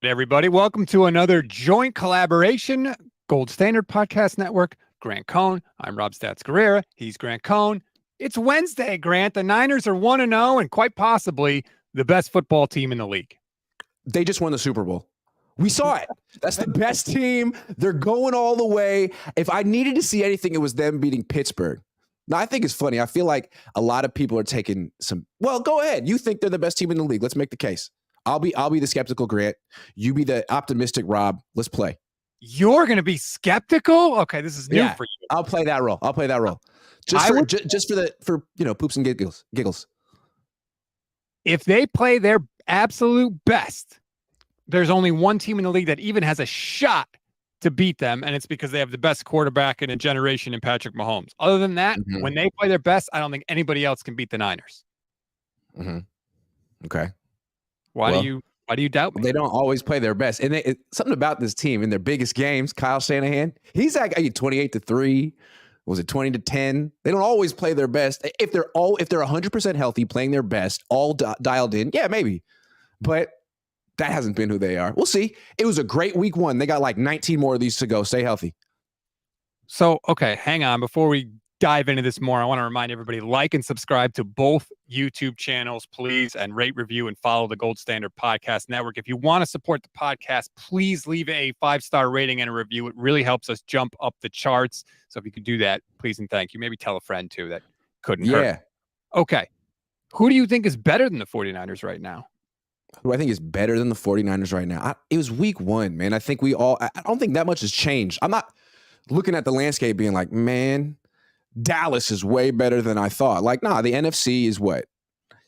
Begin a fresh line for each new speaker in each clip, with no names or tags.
Everybody, welcome to another joint collaboration, Gold Standard Podcast Network, Grant Cohn. I'm Rob Stats Guerrera. He's Grant Cohn. It's Wednesday, Grant. The Niners are 1-0 and quite possibly the best football team in the league.
They just won the Super Bowl. We saw it. That's the best team. They're going all the way. If I needed to see anything, it was them beating Pittsburgh. Now, I think it's funny. I feel like a lot of people are taking some, well, go ahead. You think they're the best team in the league. Let's make the case. I'll be the skeptical Grant. You be the optimistic Rob. Let's play.
You're going to be skeptical? Okay, this is new for you.
I'll play that role. Just for poops and giggles.
If they play their absolute best, there's only one team in the league that even has a shot to beat them, and it's because they have the best quarterback in a generation in Patrick Mahomes. Other than that, when they play their best, I don't think anybody else can beat the Niners.
Mm-hmm. Okay.
Why do you doubt me?
They don't always play their best. And something about this team in their biggest games, Kyle Shanahan, he's like 28-3. Was it 20-10? They don't always play their best. If they're 100% healthy, playing their best, all dialed in, yeah, maybe. But that hasn't been who they are. We'll see. It was a great week one. They got like 19 more of these to go. Stay healthy.
So, okay, hang on. Before we dive into this more, I want to remind everybody, like and subscribe to both YouTube channels, please, and rate, review, and follow the Gold Standard Podcast Network. If you want to support the podcast, please leave a 5-star rating and a review. It really helps us jump up the charts. So if you could do that, please and thank you. Maybe tell a friend, too, that couldn't hurt. Okay. Who do you think is better than the 49ers right now?
Who I think is better than the 49ers right now? It was week one, man. I don't think that much has changed. I'm not looking at the landscape being like, man, Dallas is way better than I thought. Like, nah, the NFC is what?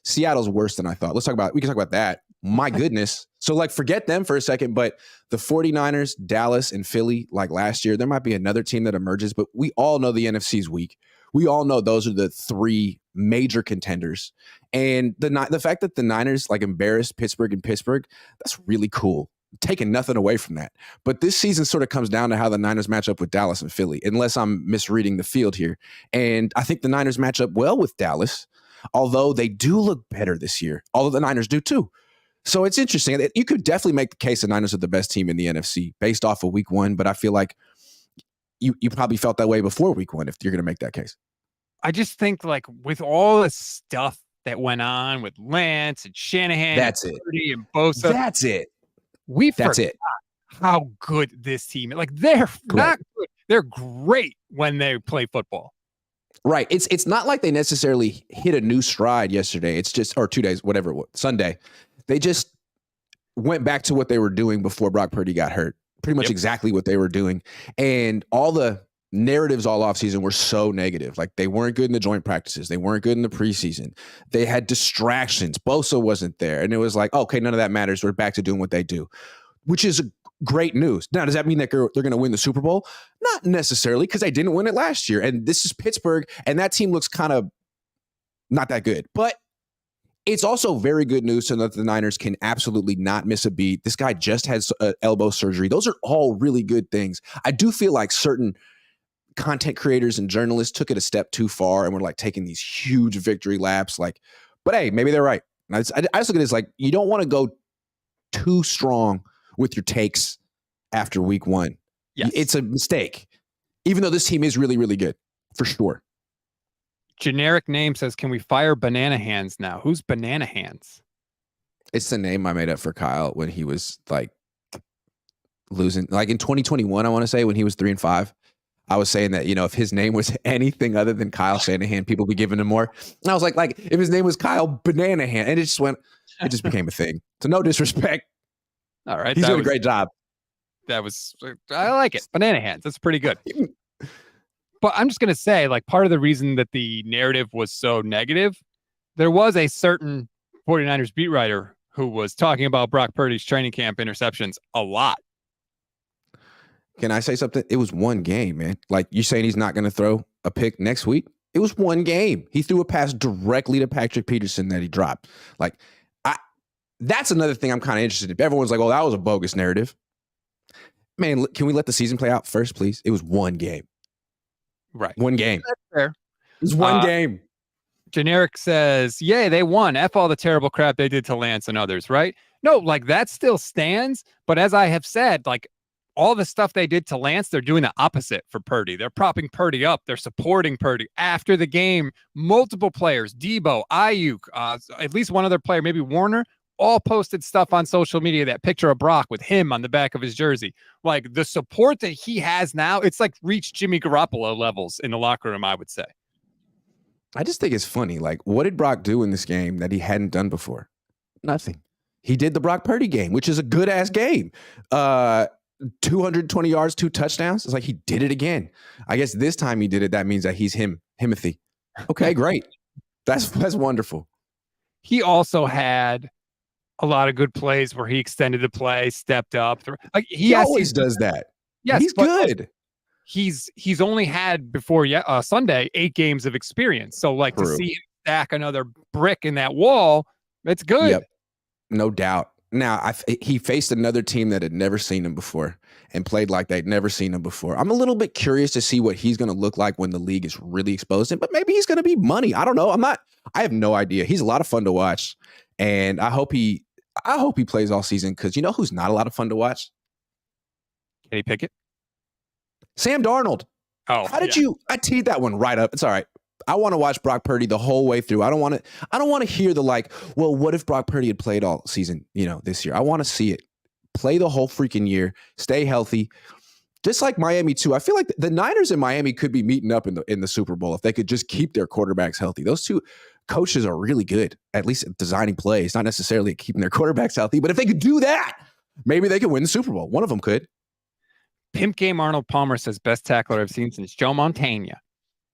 Seattle's worse than I thought. We can talk about that. My goodness. So, like, forget them for a second, but the 49ers, Dallas, and Philly, like last year, there might be another team that emerges, but we all know the NFC is weak. We all know those are the three major contenders. And the fact that the Niners, like, embarrassed Pittsburgh, that's really cool. Taking nothing away from that. But this season sort of comes down to how the Niners match up with Dallas and Philly, unless I'm misreading the field here. And I think the Niners match up well with Dallas, although they do look better this year, although the Niners do too. So it's interesting. You could definitely make the case the Niners are the best team in the NFC based off of week one, but I feel like you probably felt that way before week one if you're going to make that case.
I just think, like, with all the stuff that went on with Lance and Shanahan and Purdy and Bosa.
That's it.
We forgot how good this team is. Like, they're not good. They're great when they play football.
Right. It's not like they necessarily hit a new stride yesterday. It's just, or 2 days, whatever it was, Sunday. They just went back to what they were doing before Brock Purdy got hurt. Pretty much exactly what they were doing. And all the narratives all offseason were so negative. Like, they weren't good in the joint practices. They weren't good in the preseason. They had distractions. Bosa wasn't there. And it was like, okay, none of that matters. We're back to doing what they do, which is great news. Now, does that mean that they're going to win the Super Bowl? Not necessarily, because they didn't win it last year. And this is Pittsburgh, and that team looks kind of not that good. But it's also very good news to know that the Niners can absolutely not miss a beat. This guy just had elbow surgery. Those are all really good things. I do feel like certain content creators and journalists took it a step too far and were like taking these huge victory laps. Like, but hey, maybe they're right. I just look at this like, you don't want to go too strong with your takes after week one.
Yes.
It's a mistake, even though this team is really, really good for sure.
Generic name says, can we fire Banana Hands now? Who's Banana Hands?
It's the name I made up for Kyle when he was like losing, like in 2021, I want to say, when he was 3-5. I was saying that, if his name was anything other than Kyle Shanahan, people would be giving him more. And I was like, if his name was Kyle Banana Hand, and it just became a thing. So no disrespect.
All right.
He's doing a great job.
I like it. Banana Hands. That's pretty good. But I'm just going to say, like, part of the reason that the narrative was so negative, there was a certain 49ers beat writer who was talking about Brock Purdy's training camp interceptions a lot.
Can I say something? It was one game, man. Like, you saying he's not going to throw a pick next week? It was one game. He threw a pass directly to Patrick Peterson that he dropped. Like, that's another thing I'm kind of interested in. Everyone's like, oh, that was a bogus narrative. Man, can we let the season play out first, please? It was one game.
Right.
One game.
That's fair.
It was one game.
Generic says, yay, they won. F all the terrible crap they did to Lance and others, right? No, like that still stands. But as I have said, like all the stuff they did to Lance, they're doing the opposite for Purdy. They're propping Purdy up. They're supporting Purdy. After the game, multiple players, Debo, Ayuk, at least one other player, maybe Warner, all posted stuff on social media, that picture of Brock with him on the back of his jersey. Like the support that he has now, it's like reached Jimmy Garoppolo levels in the locker room, I would say.
I just think it's funny. Like, what did Brock do in this game that he hadn't done before? Nothing. He did the Brock Purdy game, which is a good-ass game. 220 yards, 2 touchdowns. It's like he did it again. I guess this time he did it. That means that he's Himothy. Okay, great. That's wonderful.
He also had a lot of good plays where he extended the play, stepped up. Like
he always does that.
Yes,
he's good.
He's only had before Sunday 8 games of experience. So like
True.
To see him stack another brick in that wall, it's good.
Yep, no doubt. Now he faced another team that had never seen him before and played like they'd never seen him before. I'm a little bit curious to see what he's going to look like when the league is really exposed him, but maybe he's going to be money. I don't know. I have no idea. He's a lot of fun to watch, and I hope he plays all season, because you know who's not a lot of fun to watch?
Kenny Pickett.
Sam Darnold.
Oh,
how did you? I teed that one right up. It's all right. I want to watch Brock Purdy the whole way through. I don't want to hear the like, well, what if Brock Purdy had played all season, this year? I want to see it. Play the whole freaking year. Stay healthy. Just like Miami too. I feel like the Niners and Miami could be meeting up in the Super Bowl if they could just keep their quarterbacks healthy. Those two coaches are really good, at least at designing plays, not necessarily at keeping their quarterbacks healthy. But if they could do that, maybe they could win the Super Bowl. One of them could.
Pimp Game Arnold Palmer says best tackler I've seen since Joe Montana.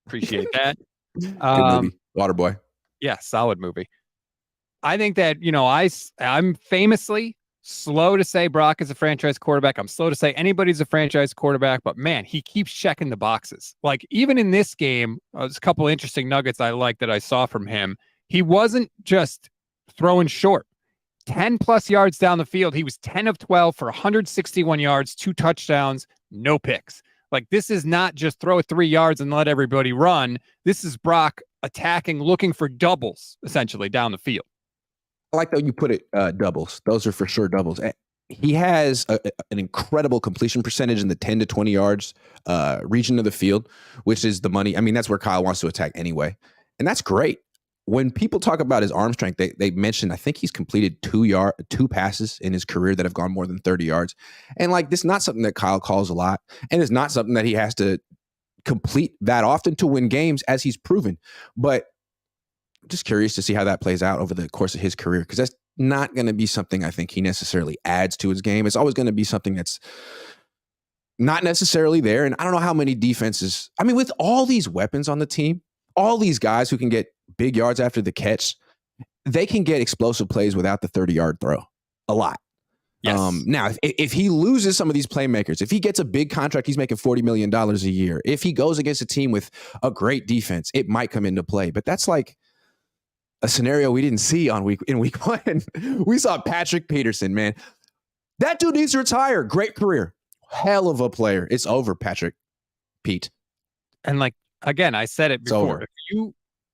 Appreciate that.
Good movie. Waterboy.
Yeah, solid movie. I think that, I'm famously slow to say Brock is a franchise quarterback. I'm slow to say anybody's a franchise quarterback, but man, he keeps checking the boxes. Like even in this game, there's a couple interesting nuggets I like that I saw from him. He wasn't just throwing short. 10 plus yards down the field. He was 10 of 12 for 161 yards, 2 touchdowns, no picks. Like this is not just throw it 3 yards and let everybody run. This is Brock attacking, looking for doubles essentially down the field.
I like that you put it, doubles. Those are for sure doubles. He has an incredible completion percentage in the 10 to 20 yards region of the field, which is the money. I mean, that's where Kyle wants to attack anyway. And that's great. When people talk about his arm strength, they mentioned, I think he's completed 2 passes in his career that have gone more than 30 yards. And like, this is not something that Kyle calls a lot. And it's not something that he has to complete that often to win games, as he's proven. But I'm just curious to see how that plays out over the course of his career, because that's not going to be something I think he necessarily adds to his game. It's always going to be something that's not necessarily there. And I don't know how many defenses, I mean, with all these weapons on the team, all these guys who can get big yards after the catch, they can get explosive plays without the 30-yard throw a lot.
Yes.
Now, if he loses some of these playmakers, if he gets a big contract, he's making $40 million a year. If he goes against a team with a great defense, it might come into play. But that's like a scenario we didn't see in week 1. We saw Patrick Peterson, man. That dude needs to retire. Great career. Hell of a player. It's over, Pete.
And like, again, I said it before.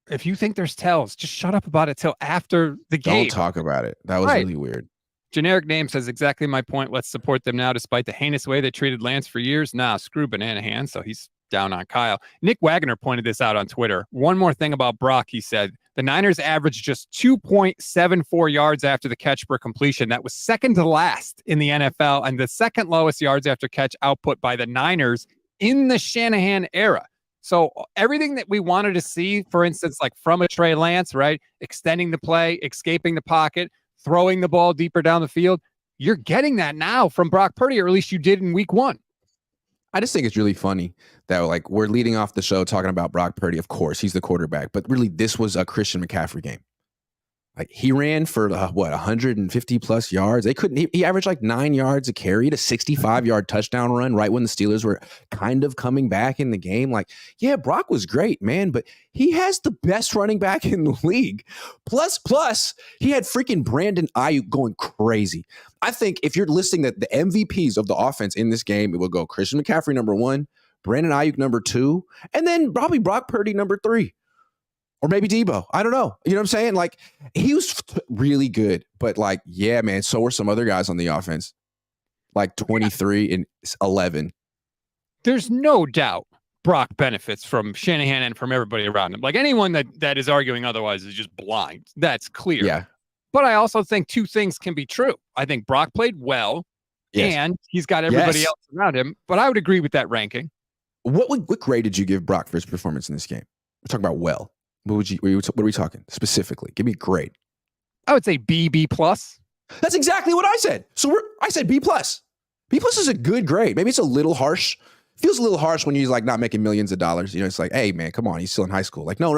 If you think there's tells, just shut up about it till after the game.
Don't talk about it. That was really weird.
Generic Name says exactly my point. Let's support them now, despite the heinous way they treated Lance for years. Nah, screw Banana Hand. So he's down on Kyle. Nick Wagner pointed this out on Twitter. One more thing about Brock, he said. The Niners averaged just 2.74 yards after the catch per completion. That was second to last in the NFL and the second lowest yards after catch output by the Niners in the Shanahan era. So everything that we wanted to see, for instance, like from a Trey Lance, right? Extending the play, escaping the pocket, throwing the ball deeper down the field. You're getting that now from Brock Purdy, or at least you did in week 1.
I just think it's really funny that like we're leading off the show talking about Brock Purdy. Of course, he's the quarterback, but really this was a Christian McCaffrey game. Like he ran for 150 plus yards. He averaged like 9 yards a carry. He had a 65-yard touchdown run right when the Steelers were kind of coming back in the game. Like, yeah, Brock was great, man, but he has the best running back in the league. Plus, he had freaking Brandon Ayuk going crazy. I think if you're listing the MVPs of the offense in this game, it will go Christian McCaffrey number 1, Brandon Ayuk number 2, and then probably Brock Purdy number 3. Or maybe Debo. I don't know. You know what I'm saying? Like, he was really good. But, like, yeah, man, so were some other guys on the offense. Like 23 and 11.
There's no doubt Brock benefits from Shanahan and from everybody around him. Like, anyone that is arguing otherwise is just blind. That's clear.
Yeah.
But I also think two things can be true. I think Brock played well, and he's got everybody else around him. But I would agree with that ranking.
What grade did you give Brock for his performance in this game? We're talking about well. What are we talking specifically? Give me a grade.
I would say B plus.
That's exactly what I said. So I said B plus. B plus is a good grade. Maybe it's a little harsh. Feels a little harsh when you're like not making millions of dollars. You know, it's like, hey man, come on, he's still in high school. Like, no.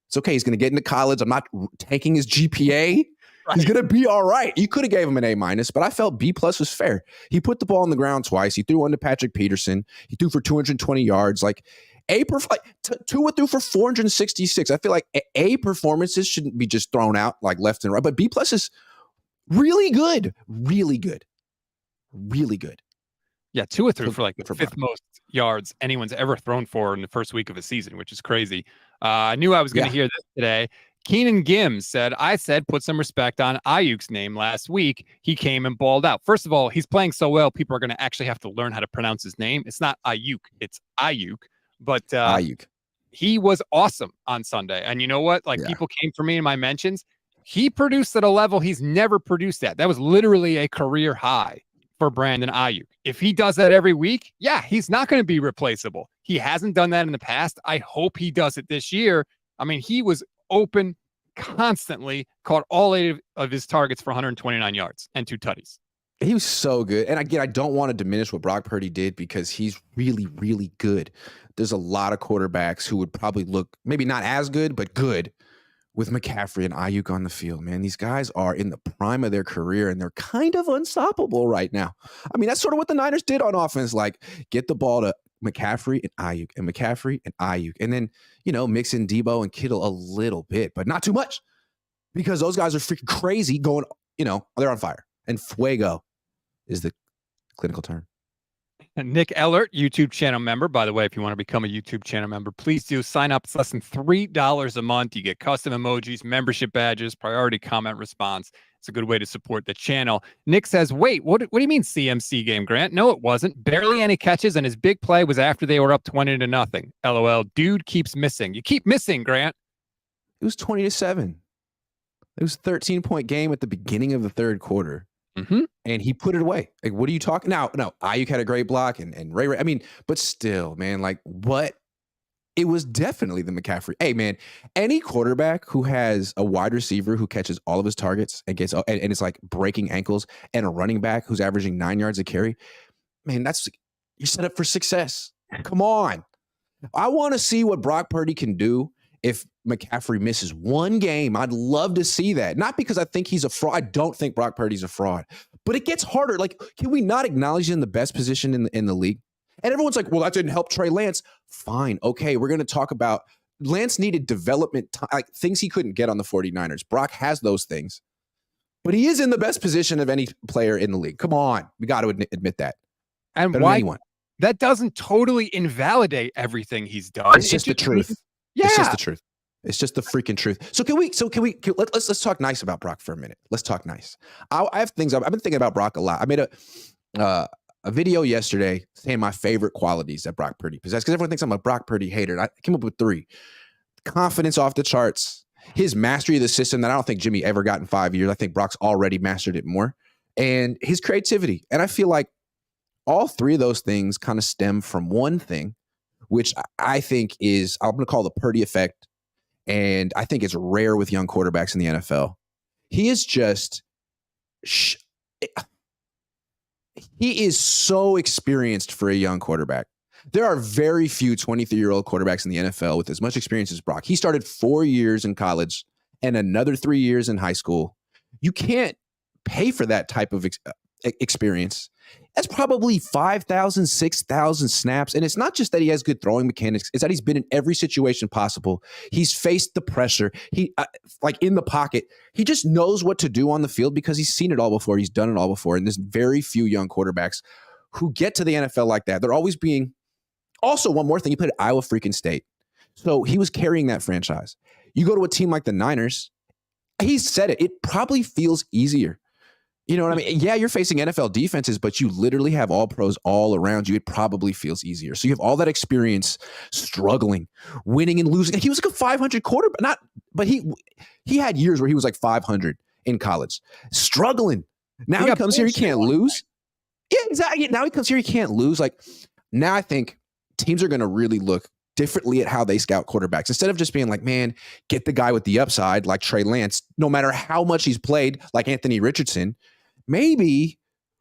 It's okay. He's going to get into college. I'm not tanking his GPA. Right. He's going to be all right. You could have gave him an A minus, but I felt B plus was fair. He put the ball on the ground twice. He threw one to Patrick Peterson. He threw for 220 yards. Like, Tua threw for 466. I feel like A performances shouldn't be just thrown out like left and right, but B plus is really good. Really good. Really good.
Yeah, Tua threw for like the fifth most yards anyone's ever thrown for in the first week of a season, which is crazy. I knew I was going to hear this today. Keenan Gims said, I said put some respect on Ayuk's name last week. He came and balled out. First of all, he's playing so well, people are going to actually have to learn how to pronounce his name. It's not Ayuk, it's Ayuk. But
Ayuk.
He was awesome on Sunday. And you know what? Like, people came for me in my mentions. He produced at a level he's never produced at. That was literally a career high for Brandon Ayuk. If he does that every week, he's not going to be replaceable. He hasn't done that in the past. I hope he does it this year. I mean, he was open constantly, caught all 8 of his targets for 129 yards and 2 tutties.
He was so good. And again, I don't want to diminish what Brock Purdy did because he's really, really good. There's a lot of quarterbacks who would probably look maybe not as good, but good with McCaffrey and Ayuk on the field, man. These guys are in the prime of their career, and they're kind of unstoppable right now. I mean, that's sort of what the Niners did on offense, like get the ball to McCaffrey and Ayuk and McCaffrey and Ayuk. And then, mix in Debo and Kittle a little bit, but not too much because those guys are freaking crazy going, they're on fire. And fuego is the clinical term.
And Nick Ellert, YouTube channel member. By the way, if you want to become a YouTube channel member, please do sign up. It's less than $3 a month. You get custom emojis, membership badges, priority comment response. It's a good way to support the channel. Nick says, wait, what do you mean CMC game, Grant? No, it wasn't. Barely any catches, and his big play was after they were up 20-0. LOL. Dude keeps missing. You keep missing, Grant.
It was 20-7. It was a 13-point game at the beginning of the third quarter.
Mm-hmm.
And he put it away. Like, what are you talking? No, Ayuk had a great block and Ray. I mean, but still, man, like what? It was definitely the McCaffrey. Hey, man, any quarterback who has a wide receiver who catches all of his targets and gets and it's like breaking ankles and a running back who's averaging 9 yards a carry, man, you're set up for success. Come on. I want to see what Brock Purdy can do if McCaffrey misses one game. I'd love to see that. Not because I think he's a fraud. I don't think Brock Purdy's a fraud. But it gets harder. Like, can we not acknowledge he's in the best position in the league? And everyone's like, well, that didn't help Trey Lance. Fine. Okay, we're going to talk about Lance needed development time, like things he couldn't get on the 49ers. Brock has those things. But he is in the best position of any player in the league. Come on. We got to admit that.
And why? That doesn't totally invalidate everything he's done.
It's just the truth.
Yeah.
It's just the truth. It's just the freaking truth. So let's talk nice about Brock for a minute. Let's talk nice. I have things I've been thinking about Brock a lot. I made a video yesterday saying my favorite qualities that Brock Purdy possesses because everyone thinks I'm a Brock Purdy hater. And I came up with 3. Confidence off the charts. His mastery of the system that I don't think Jimmy ever got in 5 years. I think Brock's already mastered it more. And his creativity. And I feel like all 3 of those things kind of stem from one thing, which I think is, I'm going to call the Purdy effect. And I think it's rare with young quarterbacks in the NFL. He is just, he is so experienced for a young quarterback. There are very few 23-year-old quarterbacks in the NFL with as much experience as Brock. He started 4 years in college and another 3 years in high school. You can't pay for that type of experience. That's probably 5,000, 6,000 snaps. And it's not just that he has good throwing mechanics. It's that he's been in every situation possible. He's faced the pressure. He like in the pocket. He just knows what to do on the field because he's seen it all before. He's done it all before. And there's very few young quarterbacks who get to the NFL like that. They're always being. Also, one more thing. He played at Iowa freaking State. So he was carrying that franchise. You go to a team like the Niners, he said it. It probably feels easier. You know what I mean? Yeah, you're facing NFL defenses, but you literally have all pros all around you. It probably feels easier. So you have all that experience struggling, winning and losing. He was like a 500 quarterback, but he had years where he was like 500 in college, struggling. Now he comes here, he can't lose. Yeah, exactly. Now he comes here, he can't lose. Like, now I think teams are going to really look differently at how they scout quarterbacks. Instead of just being like, man, get the guy with the upside like Trey Lance, no matter how much he's played, like Anthony Richardson, maybe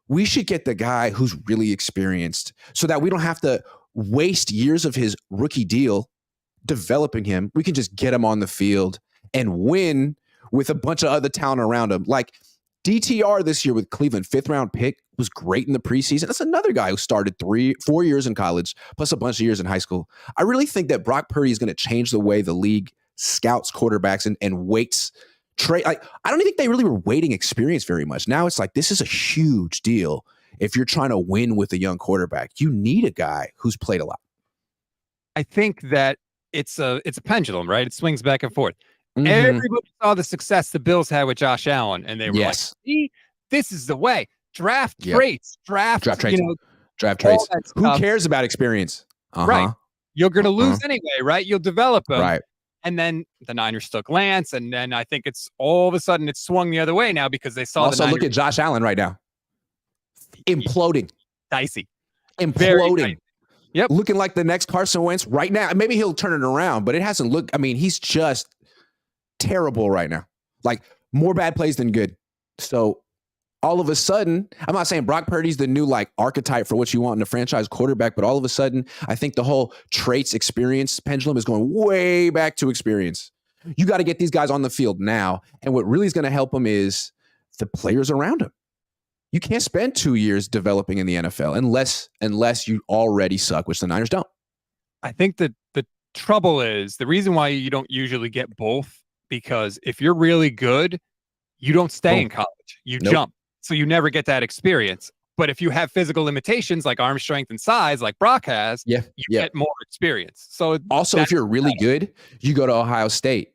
we should get the guy who's really experienced so that we don't have to waste years of his rookie deal developing him. We can just get him on the field and win with a bunch of other talent around him. Like DTR this year with Cleveland, 5th round pick, was great in the preseason. That's another guy who started 4 years in college, plus a bunch of years in high school. I really think that Brock Purdy is going to change the way the league scouts quarterbacks and weights. I don't think they really were weighting experience very much. Now it's like, this is a huge deal. If you're trying to win with a young quarterback, you need a guy who's played a lot.
I think that it's a pendulum, right? It swings back and forth.
Mm-hmm.
Everybody saw the success the Bills had with Josh Allen, and they were like, see, this is the way. Draft traits. Draft traits.
Draft traits. Who cares about experience?
Right. You're going to lose anyway, right? You'll develop them.
Right.
And then the Niners took Lance, and then I think it's all of a sudden it's swung the other way now because they saw
also, look at Josh Allen right now. Imploding.
Dicey.
Imploding.
Dicey. Yep.
Looking like the next Carson Wentz right now. Maybe he'll turn it around, but it hasn't looked. I mean, he's just terrible right now. Like, more bad plays than good. So all of a sudden, I'm not saying Brock Purdy's the new like archetype for what you want in a franchise quarterback, but all of a sudden, I think the whole traits experience pendulum is going way back to experience. You got to get these guys on the field now. And what really is going to help them is the players around them. You can't spend 2 years developing in the NFL unless you already suck, which the Niners don't.
I think that the trouble is the reason why you don't usually get both, because if you're really good, you don't stay in college. You jump. So you never get that experience. But if you have physical limitations like arm strength and size, like Brock has, you get more experience. So
also, if you're really good, you go to Ohio State,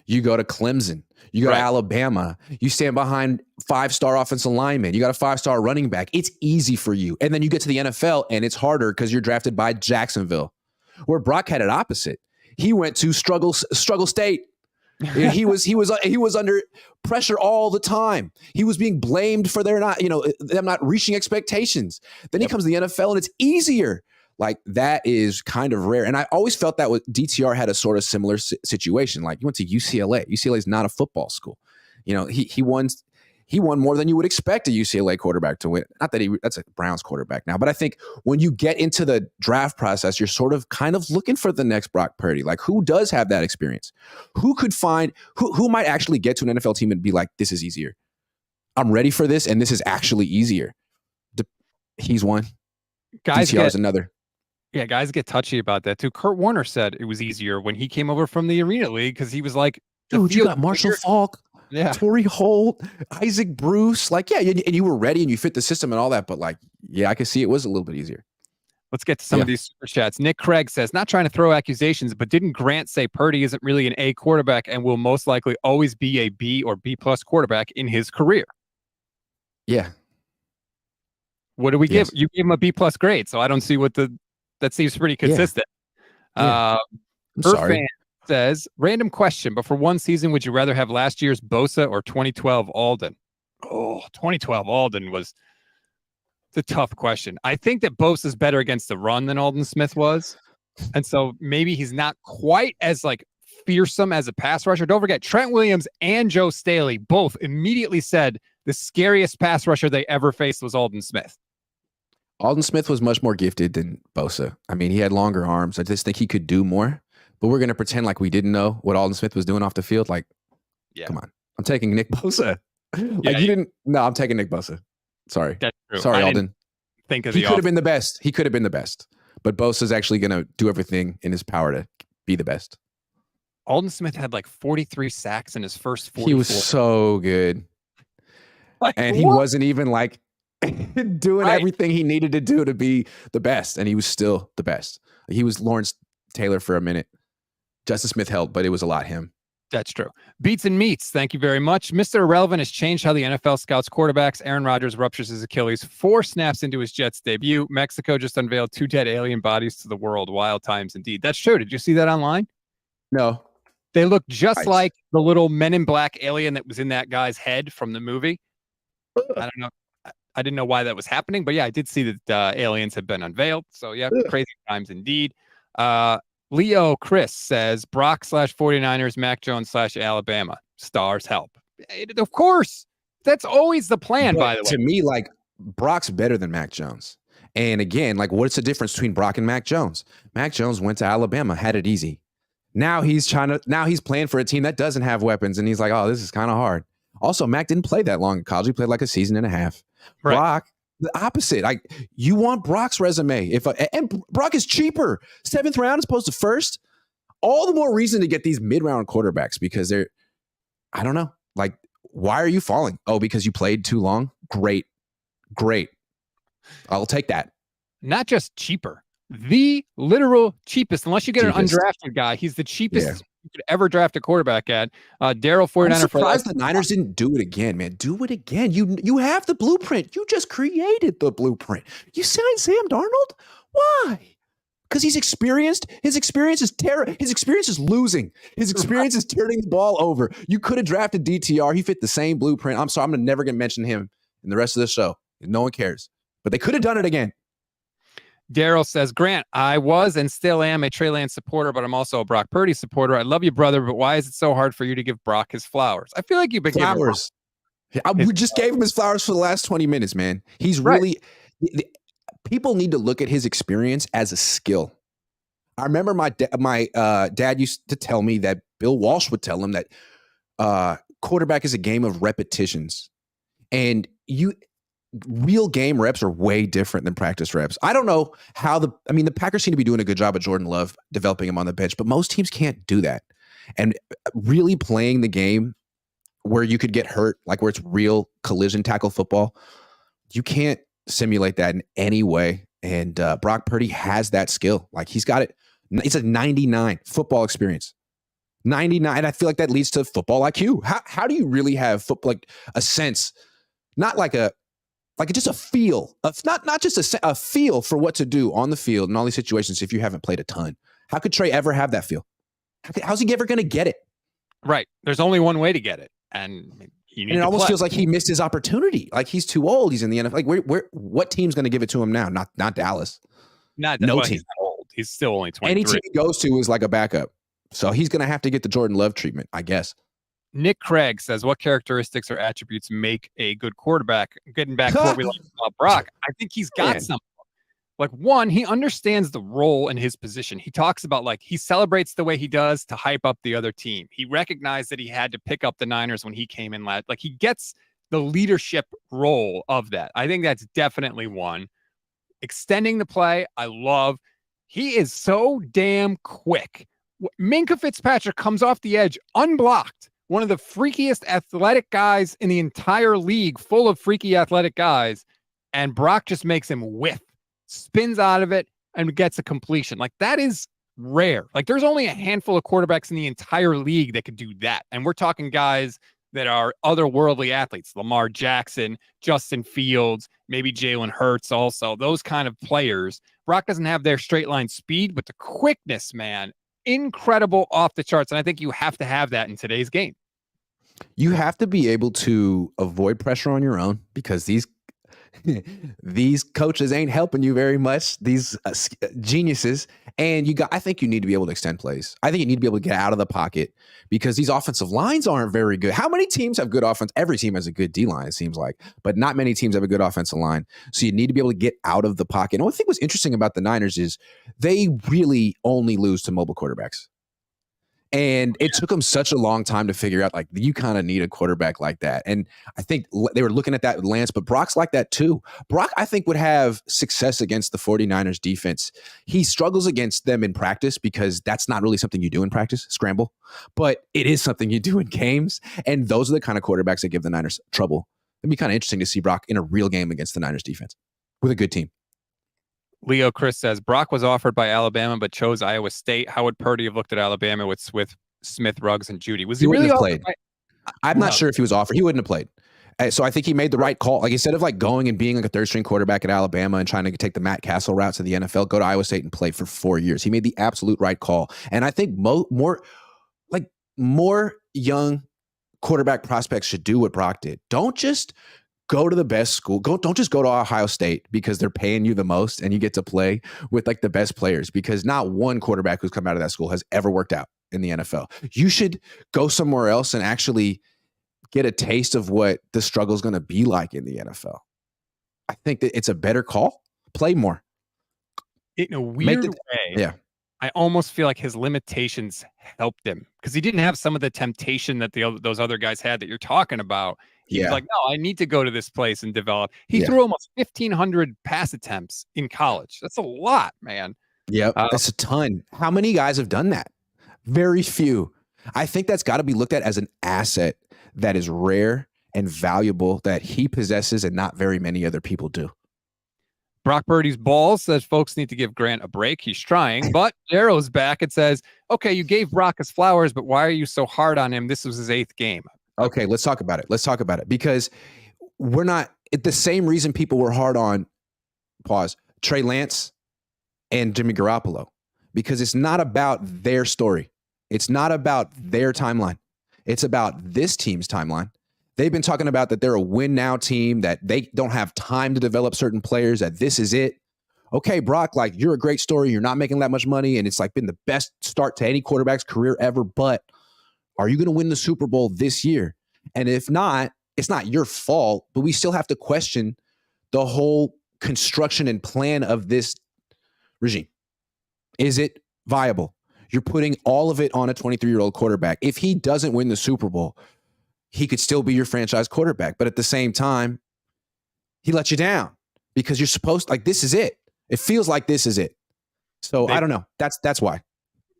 you go to Clemson, you go to Alabama, you stand behind 5-star offensive linemen, you got a 5-star running back. It's easy for you. And then you get to the NFL and it's harder because you're drafted by Jacksonville, where Brock had it opposite. He went to struggle state. He was under pressure all the time. He was being blamed for them not reaching expectations. Then he comes to the NFL and it's easier. Like, that is kind of rare. And I always felt that with DTR had a sort of similar situation. Like, he went to UCLA. UCLA is not a football school. You know, he won more than you would expect a UCLA quarterback to win. Not that that's a Browns quarterback now, but I think when you get into the draft process, you're sort of kind of looking for the next Brock Purdy. Like, who does have that experience? Who could find who might actually get to an NFL team and be like, this is easier. I'm ready for this, and this is actually easier. He's one. DTR is another.
Yeah, guys get touchy about that too. Kurt Warner said it was easier when he came over from the Arena League because he was like,
dude, you got Marshall Faulk.
Yeah.
Torrey Holt, Isaac Bruce. Like, yeah, and you were ready and you fit the system and all that. But like, yeah, I could see it was a little bit easier.
Let's get to some of these super chats. Nick Craig says, not trying to throw accusations, but didn't Grant say Purdy isn't really an A quarterback and will most likely always be a B or B plus quarterback in his career?
Yeah.
What do we give? You gave him a B plus grade. So I don't see that seems pretty consistent.
Yeah. I'm sorry.
Fan says, random question, but for one season, would you rather have last year's Bosa or 2012 Alden? Oh, 2012 Alden was the tough question. I think that Bosa's better against the run than Alden Smith was. And so maybe he's not quite as like fearsome as a pass rusher. Don't forget, Trent Williams and Joe Staley both immediately said the scariest pass rusher they ever faced was Alden Smith.
Alden Smith was much more gifted than Bosa. I mean, he had longer arms. I just think he could do more. But we're going to pretend like we didn't know what Alden Smith was doing off the field. Like, come on. I'm taking Nick Bosa. Like, you didn't. No, I'm taking Nick Bosa. Sorry.
That's true.
Sorry, Alden.
Think of
he could have been the best. He could have been the best. But Bosa's actually going to do everything in his power to be the best.
Alden Smith had like 43 sacks in his first 44.
He was so good.
Like,
and he wasn't even like doing everything he needed to do to be the best. And he was still the best. He was Lawrence Taylor for a minute. Justin Smith helped, but it was a lot him.
That's true. Beats and Meats, thank you very much. Mr. Irrelevant has changed how the NFL scouts quarterbacks. Aaron Rodgers ruptures his Achilles 4 snaps into his Jets debut. Mexico just unveiled 2 dead alien bodies to the world. Wild times indeed. That's true. Did you see that online?
No.
They look just like the little Men in Black alien that was in that guy's head from the movie. I don't know. I didn't know why that was happening, but yeah, I did see that aliens have been unveiled. So yeah, crazy times indeed. Leo Chris says Brock /49ers, Mac Jones /Alabama. Stars help. Of course. That's always the plan, by the way.
To me, like, Brock's better than Mac Jones. And again, like, what's the difference between Brock and Mac Jones? Mac Jones went to Alabama, had it easy. Now he's playing for a team that doesn't have weapons, and he's like, oh, this is kind of hard. Also, Mac didn't play that long in college. He played like a season and a half. Right. Brock, the opposite. Like, you want Brock's resume. And Brock is cheaper. 7th round as opposed to 1st. All the more reason to get these mid-round quarterbacks because they're, I don't know. Like, why are you falling? Oh, because you played too long? Great. I'll take that.
Not just cheaper. The literal cheapest. Unless you get an undrafted guy, he's the cheapest you could ever draft a quarterback at. Daryl 49er.
I'm surprised the Niners didn't do it again, man. Do it again. You have the blueprint. You just created the blueprint. You signed Sam Darnold? Why? Because he's experienced. His experience is His experience is losing. His experience is turning the ball over. You could have drafted DTR. He fit the same blueprint. I'm sorry. I'm never going to mention him in the rest of the show. No one cares. But they could have done it again.
Daryl says, Grant, I was and still am a Trey Lance supporter, but I'm also a Brock Purdy supporter. I love you, brother, but why is it so hard for you to give Brock his flowers? I feel like you've been
flowers. We just gave him his flowers for the last 20 minutes, man. He's really people need to look at his experience as a skill. I remember my dad used to tell me that Bill Walsh would tell him that quarterback is a game of repetitions, and real game reps are way different than practice reps. I don't know how the Packers seem to be doing a good job of Jordan Love developing him on the bench, but most teams can't do that. And really playing the game where you could get hurt, like where it's real collision tackle football, you can't simulate that in any way. And Brock Purdy has that skill. Like, he's got it. It's a 99 football experience. 99. And I feel like that leads to football IQ. How do you really have like a sense, not like just a feel, not just a feel for what to do on the field in all these situations if you haven't played a ton? How could Trey ever have that feel? How's he ever going to get it? Right.
There's only one way to get it. And it
almost feels like he missed his opportunity. Like, he's too old. He's in the NFL. Like, what team's going to give it to him now? Not Dallas.
No
team.
He's not old. He's still only 23.
Any team he goes to is like a backup. So he's going to have to get the Jordan Love treatment, I guess.
Nick Craig says, what characteristics or attributes make a good quarterback? Getting back to what we like about Brock, I think he's got something. Like, one, he understands the role in his position. He talks about, like, he celebrates the way he does to hype up the other team. He recognized that he had to pick up the Niners when he came in last. Like, he gets the leadership role of that. I think that's definitely one. Extending the play, I love. He is so damn quick. Minkah Fitzpatrick comes off the edge unblocked. One of the freakiest athletic guys in the entire league, full of freaky athletic guys. And Brock just makes him whiff, spins out of it, and gets a completion. Like, that is rare. Like, there's only a handful of quarterbacks in the entire league that could do that. And we're talking guys that are otherworldly athletes. Lamar Jackson, Justin Fields, maybe Jalen Hurts also. Those kind of players. Brock doesn't have their straight line speed, but the quickness, man, incredible, off the charts. And I think you have to have that in today's game.
You have to be able to avoid pressure on your own, because these coaches ain't helping you very much, these geniuses. And I think you need to be able to extend plays. I think you need to be able to get out of the pocket, because these offensive lines aren't very good. How many teams have good offense? Every team has a good D-line, it seems like, but not many teams have a good offensive line. So you need to be able to get out of the pocket. And one thing was interesting about the Niners is they really only lose to mobile quarterbacks. And it took them such a long time to figure out, like, you kind of need a quarterback like that. And I think they were looking at that with Lance, but Brock's like that too. Brock, I think, would have success against the 49ers defense. He struggles against them in practice, because that's not really something you do in practice, scramble. But it is something you do in games. And those are the kind of quarterbacks that give the Niners trouble. It'd be kind of interesting to see Brock in a real game against the Niners defense with a good team.
Leo Chris says Brock was offered by Alabama but chose Iowa State. How would Purdy have looked at Alabama with Smith, Ruggs, and Judy? Was he
wouldn't
really
have
offered
played.
by
I'm not sure if he was offered. He wouldn't have played. So I think he made the right call. Like, instead of like going and being like a third string quarterback at Alabama and trying to take the Matt Castle route to the NFL, go to Iowa State and play for 4 years. He made the absolute right call. And I think more young quarterback prospects should do what Brock did. Don't just go to the best school. Don't just go to Ohio State because they're paying you the most and you get to play with like the best players, because not one quarterback who's come out of that school has ever worked out in the NFL. You should go somewhere else and actually get a taste of what the struggle is going to be like in the NFL. I think that it's a better call. Play more.
In a weird way.
Yeah.
I almost feel like his limitations helped him because he didn't have some of the temptation that those other guys had that you're talking about. He was like, no, I need to go to this place and develop. He threw almost 1,500 pass attempts in college. That's a lot, man.
Yep, that's a ton. How many guys have done that? Very few. I think that's got to be looked at as an asset that is rare and valuable that he possesses and not very many other people do.
Brock Purdy's balls says folks need to give Grant a break. He's trying, but Darrow's back. It says, okay, you gave Brock his flowers, but why are you so hard on him? This was his 8th game.
Okay, let's talk about it. Because we're not the same reason people were hard on Trey Lance and Jimmy Garoppolo, because it's not about their story. It's not about their timeline. It's about this team's timeline. They've been talking about that they're a win now team, that they don't have time to develop certain players, that this is it. Okay, Brock, like, you're a great story. You're not making that much money, and it's like been the best start to any quarterback's career ever. But are you going to win the Super Bowl this year? And if not, it's not your fault, but we still have to question the whole construction and plan of this regime. Is it viable? You're putting all of it on a 23-year-old quarterback. If he doesn't win the Super Bowl, he could still be your franchise quarterback. But at the same time, he let you down because you're supposed to, like, this is it. It feels like this is it. So I don't know. That's why.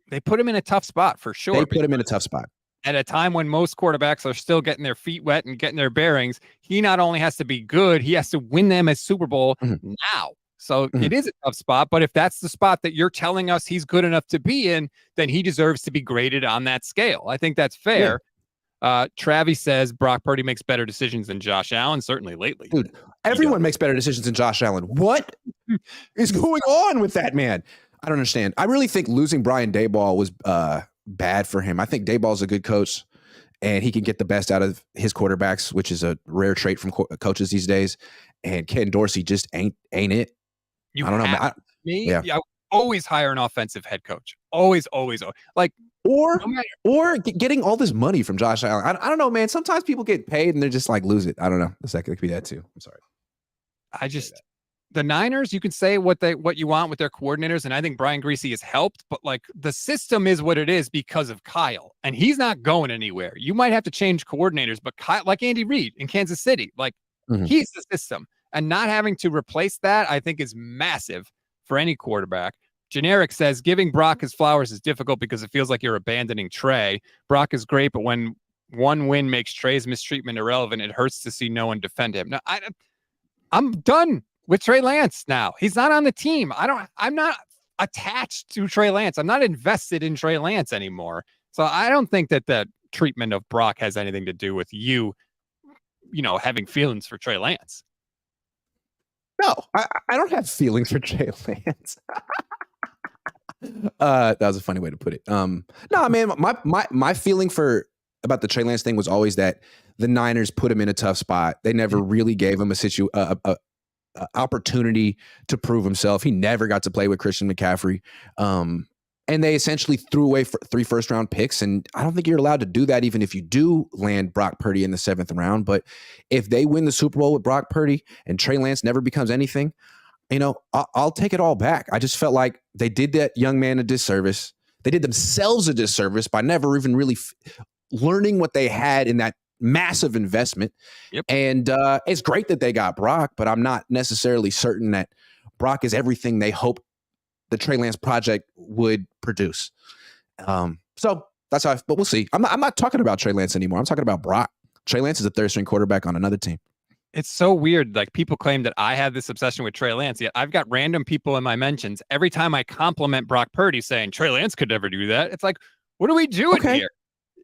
They put him in a tough spot for sure.
They put him in a tough spot.
At a time when most quarterbacks are still getting their feet wet and getting their bearings, he not only has to be good, he has to win them a Super Bowl now. So it is a tough spot. But if that's the spot that you're telling us he's good enough to be in, then he deserves to be graded on that scale. I think that's fair. Yeah. Travis says Brock Purdy makes better decisions than Josh Allen, certainly lately.
Dude, everyone makes better decisions than Josh Allen. What is going on with that man? I don't understand. I really think losing Brian Daboll was bad for him. I think Daboll's a good coach, and he can get the best out of his quarterbacks, which is a rare trait from coaches these days. And Ken Dorsey just ain't it. I don't know.
I always hire an offensive head coach. Always. Like, or getting all this money from Josh Allen. I don't know, man. Sometimes people get paid and they're just like, lose it. I don't know. The second it could be that too. I'm sorry. The Niners, you can say what you want with their coordinators, and I think Brian Griese has helped, but like, the system is what it is because of Kyle, and he's not going anywhere. You might have to change coordinators, but Kyle, like Andy Reid in Kansas City, like he's the system, and not having to replace that, I think, is massive for any quarterback. Generic says giving Brock his flowers is difficult because it feels like you're abandoning Trey. Brock is great, but when one win makes Trey's mistreatment irrelevant, it hurts to see no one defend him. Now, I'm done with Trey Lance now. He's not on the team. I'm not attached to Trey Lance. I'm not invested in Trey Lance anymore. So I don't think that the treatment of Brock has anything to do with you having feelings for Trey Lance.
No, I don't have feelings for Trey Lance. That was a funny way to put it. No, man, my feeling about the Trey Lance thing was always that the Niners put him in a tough spot. They never really gave him a opportunity to prove himself. He never got to play with Christian McCaffrey. And they essentially threw away 3 first-round picks. And I don't think you're allowed to do that even if you do land Brock Purdy in the 7th round. But if they win the Super Bowl with Brock Purdy and Trey Lance never becomes anything, I'll take it all back. I just felt like they did that young man a disservice. They did themselves a disservice by never even really learning what they had in that massive investment. Yep. And it's great that they got Brock, but I'm not necessarily certain that Brock is everything they hoped the Trey Lance project would produce. So that's how, but we'll see. I'm not talking about Trey Lance anymore. I'm talking about Brock. Trey Lance is a third string quarterback on another team.
It's so weird. Like, people claim that I have this obsession with Trey Lance, yet I've got random people in my mentions every time I compliment Brock Purdy saying Trey Lance could never do that. It's like, what are we doing here?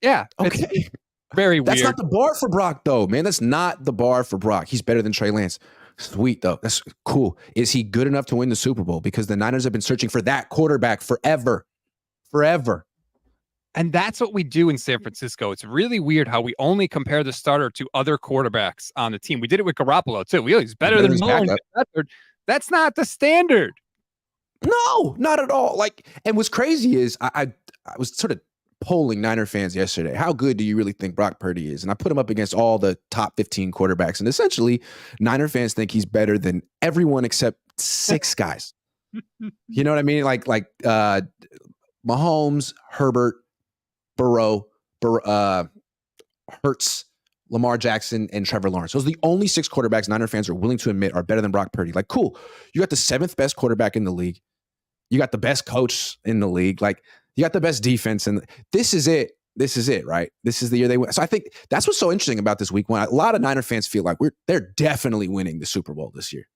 Yeah.
Okay.
It's very weird.
That's not the bar for Brock, though, man. That's not the bar for Brock. He's better than Trey Lance. Sweet, though. That's cool. Is he good enough to win the Super Bowl? Because the Niners have been searching for that quarterback forever.
And that's what we do in San Francisco. It's really weird how we only compare the starter to other quarterbacks on the team. We did it with Garoppolo, too. He's better than Mullen. That's not the standard.
No, not at all. Like, and what's crazy is I was sort of polling Niner fans yesterday. How good do you really think Brock Purdy is? And I put him up against all the top 15 quarterbacks. And essentially, Niner fans think he's better than everyone except 6 guys. You know what I mean? Like Mahomes, Herbert, Burrow, Hurts, Lamar Jackson, and Trevor Lawrence. Those are the only 6 quarterbacks Niner fans are willing to admit are better than Brock Purdy. Like, cool. You got the 7th best quarterback in the league. You got the best coach in the league. Like, you got the best defense. And this is it. This is it, right? This is the year they win. So I think that's what's so interesting about this week. When a lot of Niner fans feel like they're definitely winning the Super Bowl this year.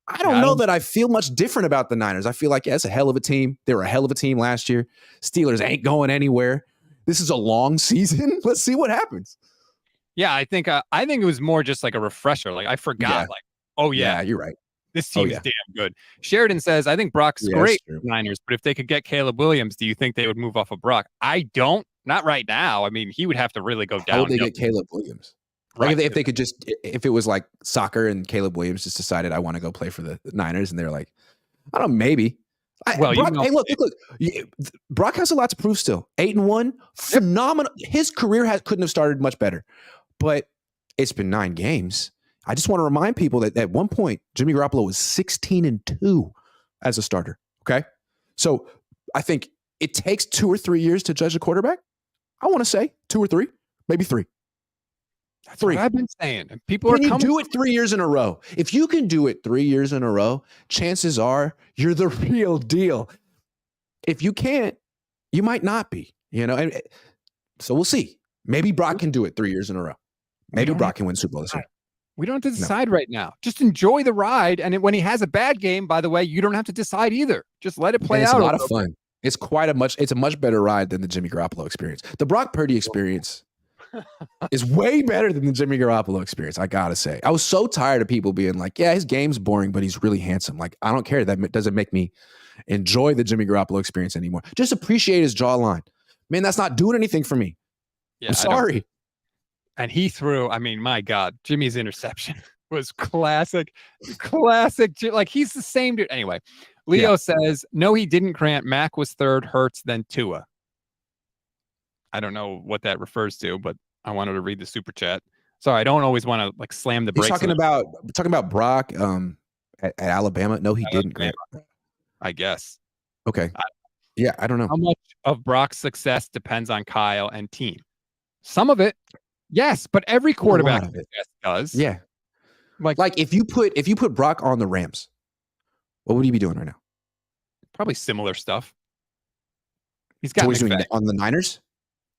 I don't know that I feel much different about the Niners. I feel like, yeah, it's a hell of a team. They were a hell of a team last year. Steelers ain't going anywhere. This is a long season. Let's see what happens.
Yeah, I think it was more just like a refresher. Like, I forgot.
Yeah.
Like, oh yeah,
you're right.
This team is damn good. Sheridan says, I think Brock's great for the Niners, but if they could get Caleb Williams, do you think they would move off of Brock? I don't. Not right now. I mean, he would have to really go down.
How would they get Caleb Williams? Like, if they could just, if it was like soccer and Caleb Williams just decided, I want to go play for the Niners, and they're like, I don't know, maybe. Brock, hey, look. Brock has a lot to prove still. 8-1, phenomenal. His career couldn't have started much better, but it's been 9 games. I just want to remind people that at one point, Jimmy Garoppolo was 16-2 as a starter. Okay. So I think it takes 2 or 3 years to judge a quarterback. I want to say 2 or 3, maybe 3.
That's 3. What I've been saying. And people
can you do it 3 years in a row? If you can do it 3 years in a row, chances are you're the real deal. If you can't, you might not be, and so we'll see. Maybe Brock can do it 3 years in a row. Maybe Brock can win Super Bowl this year.
We don't have to decide right now. Just enjoy the ride. And when he has a bad game, by the way, you don't have to decide either. Just let it play out.
It's a lot of fun. It's a much better ride than the Jimmy Garoppolo experience. The Brock Purdy experience is way better than the Jimmy Garoppolo experience, I gotta say. I was so tired of people being like, yeah, his game's boring, but he's really handsome. Like, I don't care. That doesn't make me enjoy the Jimmy Garoppolo experience anymore. Just appreciate his jawline. Man, that's not doing anything for me. Yeah, I'm sorry.
And he threw, I mean, my God, Jimmy's interception was classic. Like, he's the same dude. Anyway, Leo says, no, he didn't, Grant. Mac was 3rd, Hurts, then Tua. I don't know what that refers to, but I wanted to read the super chat. Sorry, I don't always want to like slam the brakes.
He's talking about Brock at Alabama. No, he didn't, Grant.
I guess.
Okay. I don't know.
How much of Brock's success depends on Kyle and team? Some of it. Yes, but every quarterback does.
Yeah. Like if you put Brock on the Rams, what would he be doing right now?
Probably similar stuff. He's got
what he's doing on the Niners?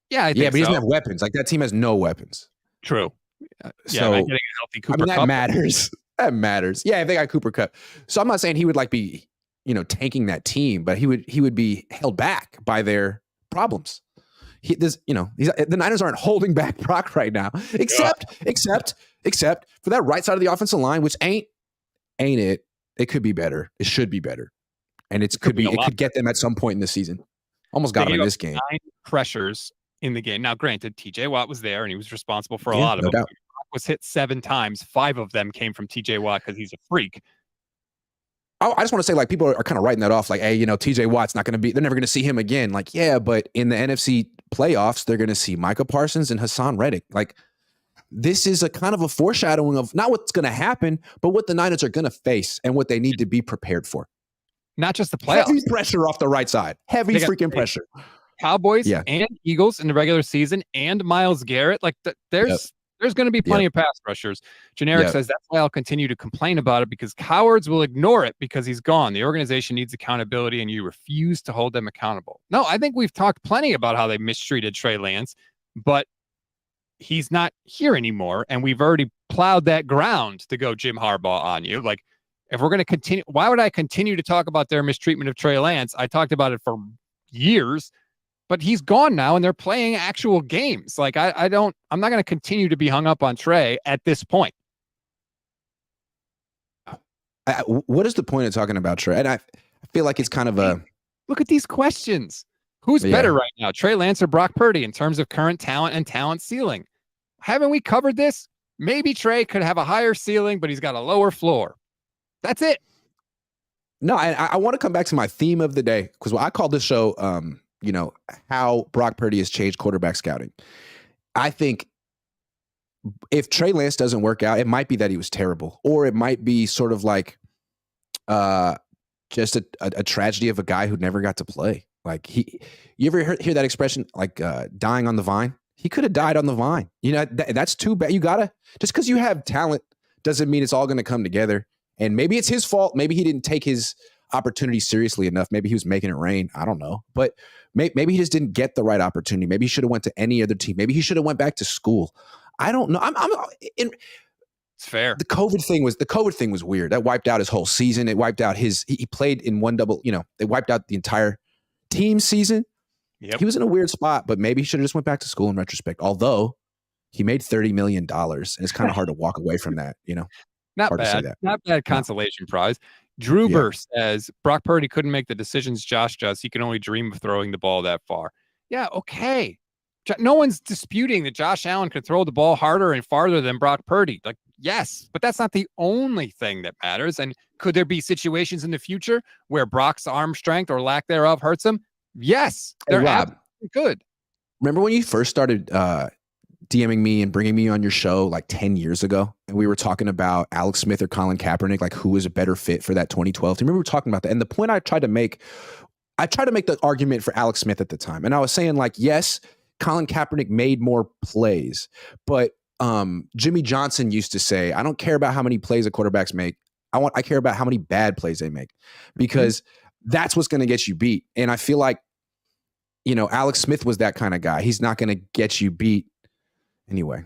Yeah, I think
but he doesn't have weapons. Like, that team has no weapons.
True.
So
getting a healthy Cooper
that
Kupp
matters. That matters. Yeah, if they got Cooper Kupp. So I'm not saying he would like be, tanking that team, but he would be held back by their problems. The Niners aren't holding back Brock right now, except for that right side of the offensive line, which ain't it. It could be better. It should be better, and it could get them at some point in the season. Almost got them in this game.
9 pressures in the game. Now, granted, TJ Watt was there and he was responsible for a lot of them. Brock was hit 7 times. 5 of them came from TJ Watt because he's a freak.
I just want to say, like, people are kind of writing that off. Like, hey, TJ Watt's not going to be, they're never going to see him again. Like, yeah, but in the NFC playoffs, they're going to see Micah Parsons and Hassan Reddick. Like, this is a kind of a foreshadowing of not what's going to happen, but what the Niners are going to face and what they need to be prepared for.
Not just the playoffs.
Heavy pressure off the right side. Heavy freaking pressure.
Cowboys and Eagles in the regular season and Myles Garrett. Like, there's going to be plenty of pass rushers. Generic says, that's why I'll continue to complain about it, because cowards will ignore it because he's gone. The organization needs accountability and you refuse to hold them accountable. No, I think we've talked plenty about how they mistreated Trey Lance, but he's not here anymore. And we've already plowed that ground to go Jim Harbaugh on you. Like, if we're going to continue, why would I continue to talk about their mistreatment of Trey Lance? I talked about it for years, but he's gone now and they're playing actual games. Like, I'm not going to continue to be hung up on Trey at this point.
What is the point of talking about Trey? And I feel like it's kind of a...
Look at these questions. Who's better right now, Trey Lance or Brock Purdy, in terms of current talent and talent ceiling? Haven't we covered this? Maybe Trey could have a higher ceiling, but he's got a lower floor. That's it.
No, I want to come back to my theme of the day, because I call this show, how Brock Purdy has changed quarterback scouting. I think if Trey Lance doesn't work out, it might be that he was terrible, or it might be sort of like just a tragedy of a guy who never got to play. Like, you ever hear that expression, like dying on the vine? He could have died on the vine. You know, that's too bad. You gotta, just because you have talent doesn't mean it's all going to come together. And maybe it's his fault. Maybe he didn't take his opportunity seriously enough. Maybe he was making it rain. I don't know. But maybe he just didn't get the right opportunity. Maybe he should have went to any other team. Maybe he should have went back to school. I don't know. It's
fair.
The COVID thing was weird. That wiped out his whole season. It wiped out he played in one double, they wiped out the entire team season. Yep. He was in a weird spot, but maybe he should have just went back to school in retrospect. Although he made $30 million, and it's kind of hard to walk away from that,
Not
hard
bad.
to say that.
Not bad consolation prize. Druber says Brock Purdy couldn't make the decisions Josh does. He can only dream of throwing the ball that far. Yeah, okay. No one's disputing that Josh Allen could throw the ball harder and farther than Brock Purdy. Like, yes, but that's not the only thing that matters. And could there be situations in the future where Brock's arm strength or lack thereof hurts him? Yes, they're absolutely good.
Remember when you first started DMing me and bringing me on your show like 10 years ago, and we were talking about Alex Smith or Colin Kaepernick, like who was a better fit for that 2012 team? Remember we were talking about that? And the point I tried to make the argument for Alex Smith at the time. And I was saying, like, yes, Colin Kaepernick made more plays, but Jimmy Johnson used to say, I don't care about how many plays the quarterbacks make. I care about how many bad plays they make, because that's what's going to get you beat. And I feel like, Alex Smith was that kind of guy. He's not going to get you beat anyway.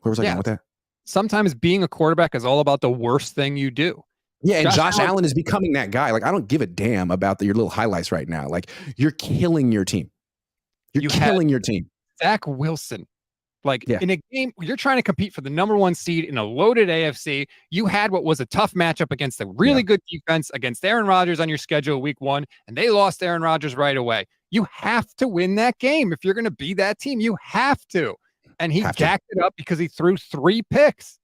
Where was I going with that?
Sometimes being a quarterback is all about the worst thing you do.
Yeah, and Josh Allen is becoming that guy. Like, I don't give a damn about your little highlights right now. Like, you're killing your team. You're killing your team.
Zach Wilson. Like, in a game, you're trying to compete for the number one seed in a loaded AFC. You had what was a tough matchup against a really good defense against Aaron Rodgers on your schedule week 1, and they lost Aaron Rodgers right away. You have to win that game. If you're going to be that team, you have to. And he gacked it up because he threw 3 picks.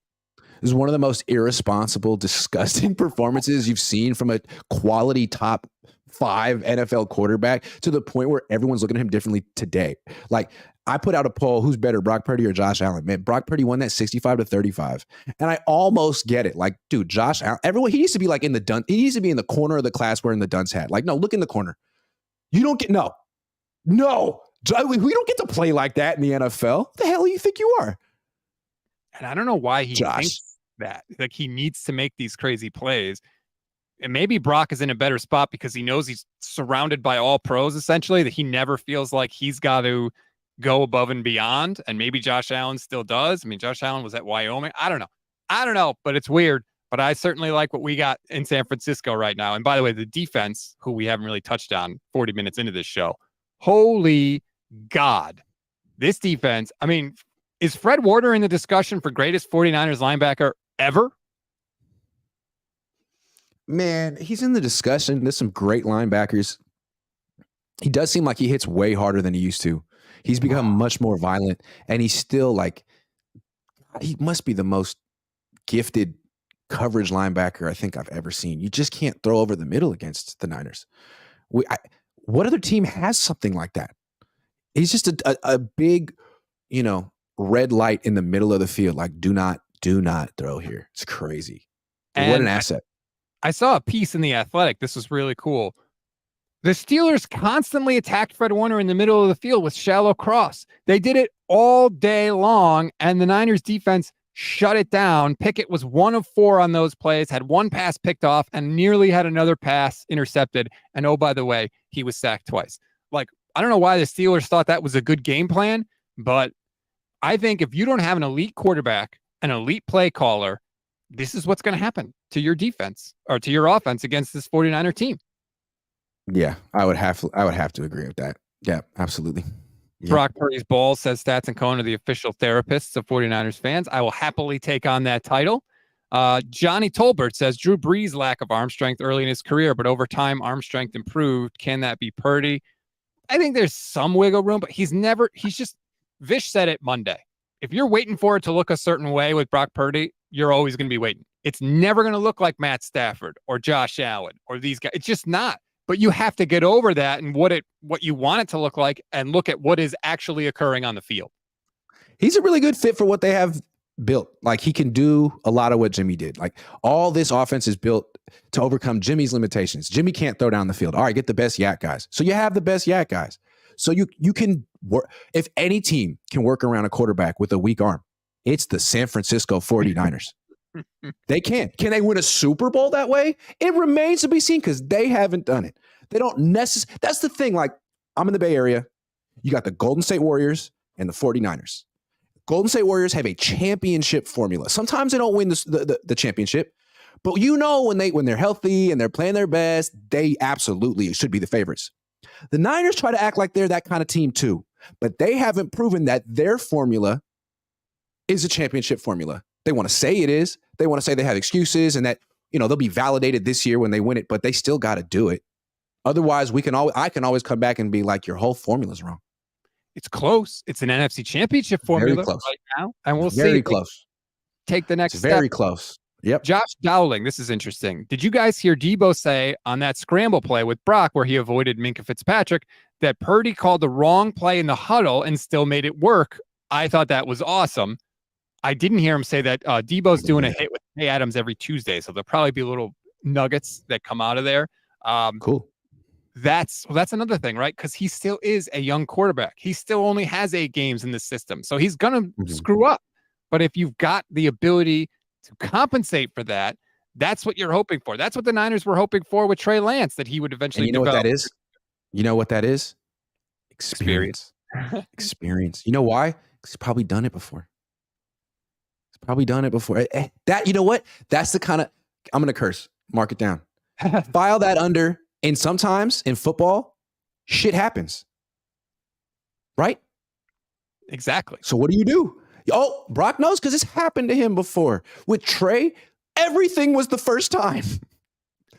This is one of the most irresponsible, disgusting performances you've seen from a quality top 5 NFL quarterback, to the point where everyone's looking at him differently today. Like, I put out a poll, who's better, Brock Purdy or Josh Allen? Man, Brock Purdy won that 65-35. And I almost get it. Like, dude, Josh Allen, he needs to be like he needs to be in the corner of the class wearing the dunce hat. Like, no, look in the corner. You don't get, no. We don't get to play like that in the NFL. What the hell do you think you are?
And I don't know why he thinks that. Like, he needs to make these crazy plays. And maybe Brock is in a better spot because he knows he's surrounded by all pros, essentially, that he never feels like he's got to go above and beyond. And maybe Josh Allen still does. I mean, Josh Allen was at Wyoming. I don't know, but it's weird. But I certainly like what we got in San Francisco right now. And by the way, the defense, who we haven't really touched on 40 minutes into this show, holy God, this defense. I mean, is Fred Warner in the discussion for greatest 49ers linebacker ever?
Man, he's in the discussion. There's some great linebackers. He does seem like he hits way harder than he used to. He's become much more violent, and he's still like, he must be the most gifted coverage linebacker I think I've ever seen. You just can't throw over the middle against the Niners. What other team has something like that? He's just a big, red light in the middle of the field. Like, do not throw here. It's crazy. And what an asset.
I saw a piece in The Athletic. This was really cool. The Steelers constantly attacked Fred Warner in the middle of the field with shallow cross. They did it all day long, and the Niners defense shut it down. Pickett was 1 of 4 on those plays, had 1 pass picked off, and nearly had another pass intercepted. And oh, by the way, he was sacked twice. Like, I don't know why the Steelers thought that was a good game plan, but I think if you don't have an elite quarterback an elite play caller, this is what's going to happen to your defense or to your offense against this 49er team.
Yeah, I would have to agree with that. Yeah, absolutely. Yeah.
Brock Purdy's balls, says Stats and Cohn, are the official therapists of 49ers fans. I will happily take on that title. Johnny Tolbert says Drew Brees' lack of arm strength early in his career, but over time, arm strength improved. Can that be Purdy? I think there's some wiggle room, but he's just, Vish said it Monday. If you're waiting for it to look a certain way with Brock Purdy, you're always going to be waiting. It's never going to look like Matt Stafford or Josh Allen or these guys. It's just not. But you have to get over that and what you want it to look like and look at what is actually occurring on the field.
He's a really good fit for what they have built. Like, he can do a lot of what Jimmy did. Like, all this offense is built to overcome Jimmy's limitations. Jimmy can't throw down the field. All right, get the best yak guys. So you have the best yak guys. So you can work. If any team can work around a quarterback with a weak arm, it's the San Francisco 49ers. They can. Can they win a Super Bowl that way? It remains to be seen because they haven't done it. They don't necessarily. That's the thing. Like, I'm in the Bay Area. You got the Golden State Warriors and the 49ers. Golden State Warriors have a championship formula. Sometimes they don't win the championship, but when they're healthy and they're playing their best, they absolutely should be the favorites. The Niners try to act like they're that kind of team too, but they haven't proven that their formula is a championship formula. They want to say it is. They want to say they have excuses and that, they'll be validated this year when they win it, but they still got to do it. Otherwise, I can always come back and be like, your whole formula's wrong.
It's close. It's an NFC championship formula right now. And we'll see.
Very close.
Take the next step.
Very close. Yep.
Josh Dowling, this is interesting. Did you guys hear Debo say on that scramble play with Brock where he avoided Minkah Fitzpatrick that Purdy called the wrong play in the huddle and still made it work? I thought that was awesome. I didn't hear him say that Debo's doing a hit with Hey Adams every Tuesday, so there'll probably be little nuggets that come out of there.
Cool.
That's another thing, right? Because he still is a young quarterback. He still only has 8 games in the system, so he's gonna screw up. But if you've got the ability to compensate for that, that's what you're hoping for. That's what the Niners were hoping for with Trey Lance, that he would eventually
develop.
What
that is? You know what that is? Experience. Experience. You know why? Because he's probably done it before. That, you know what? That's the kind of, I'm going to curse. Mark it down. File that under. And sometimes in football, shit happens. Right?
Exactly.
So what do? Oh, Brock knows because it's happened to him before. With Trey, everything was the first time.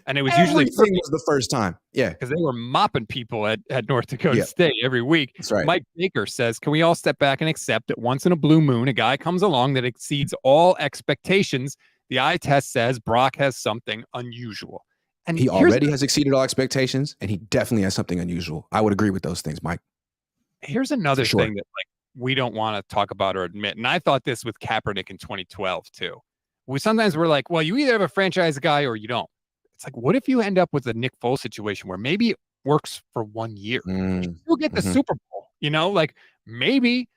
And it was usually
the first time. Yeah.
Because they were mopping people at North Dakota State every week.
That's right.
Mike Baker says, can we all step back and accept that once in a blue moon, a guy comes along that exceeds all expectations? The eye test says Brock has something unusual. And
he already has exceeded all expectations, and he definitely has something unusual. I would agree with those things, Mike.
Here's another thing that we don't want to talk about or admit. And I thought this with Kaepernick in 2012 too. We're like, well, you either have a franchise guy or you don't. It's like, what if you end up with a Nick Foles situation where maybe it works for 1 year? You'll get the Super Bowl, like maybe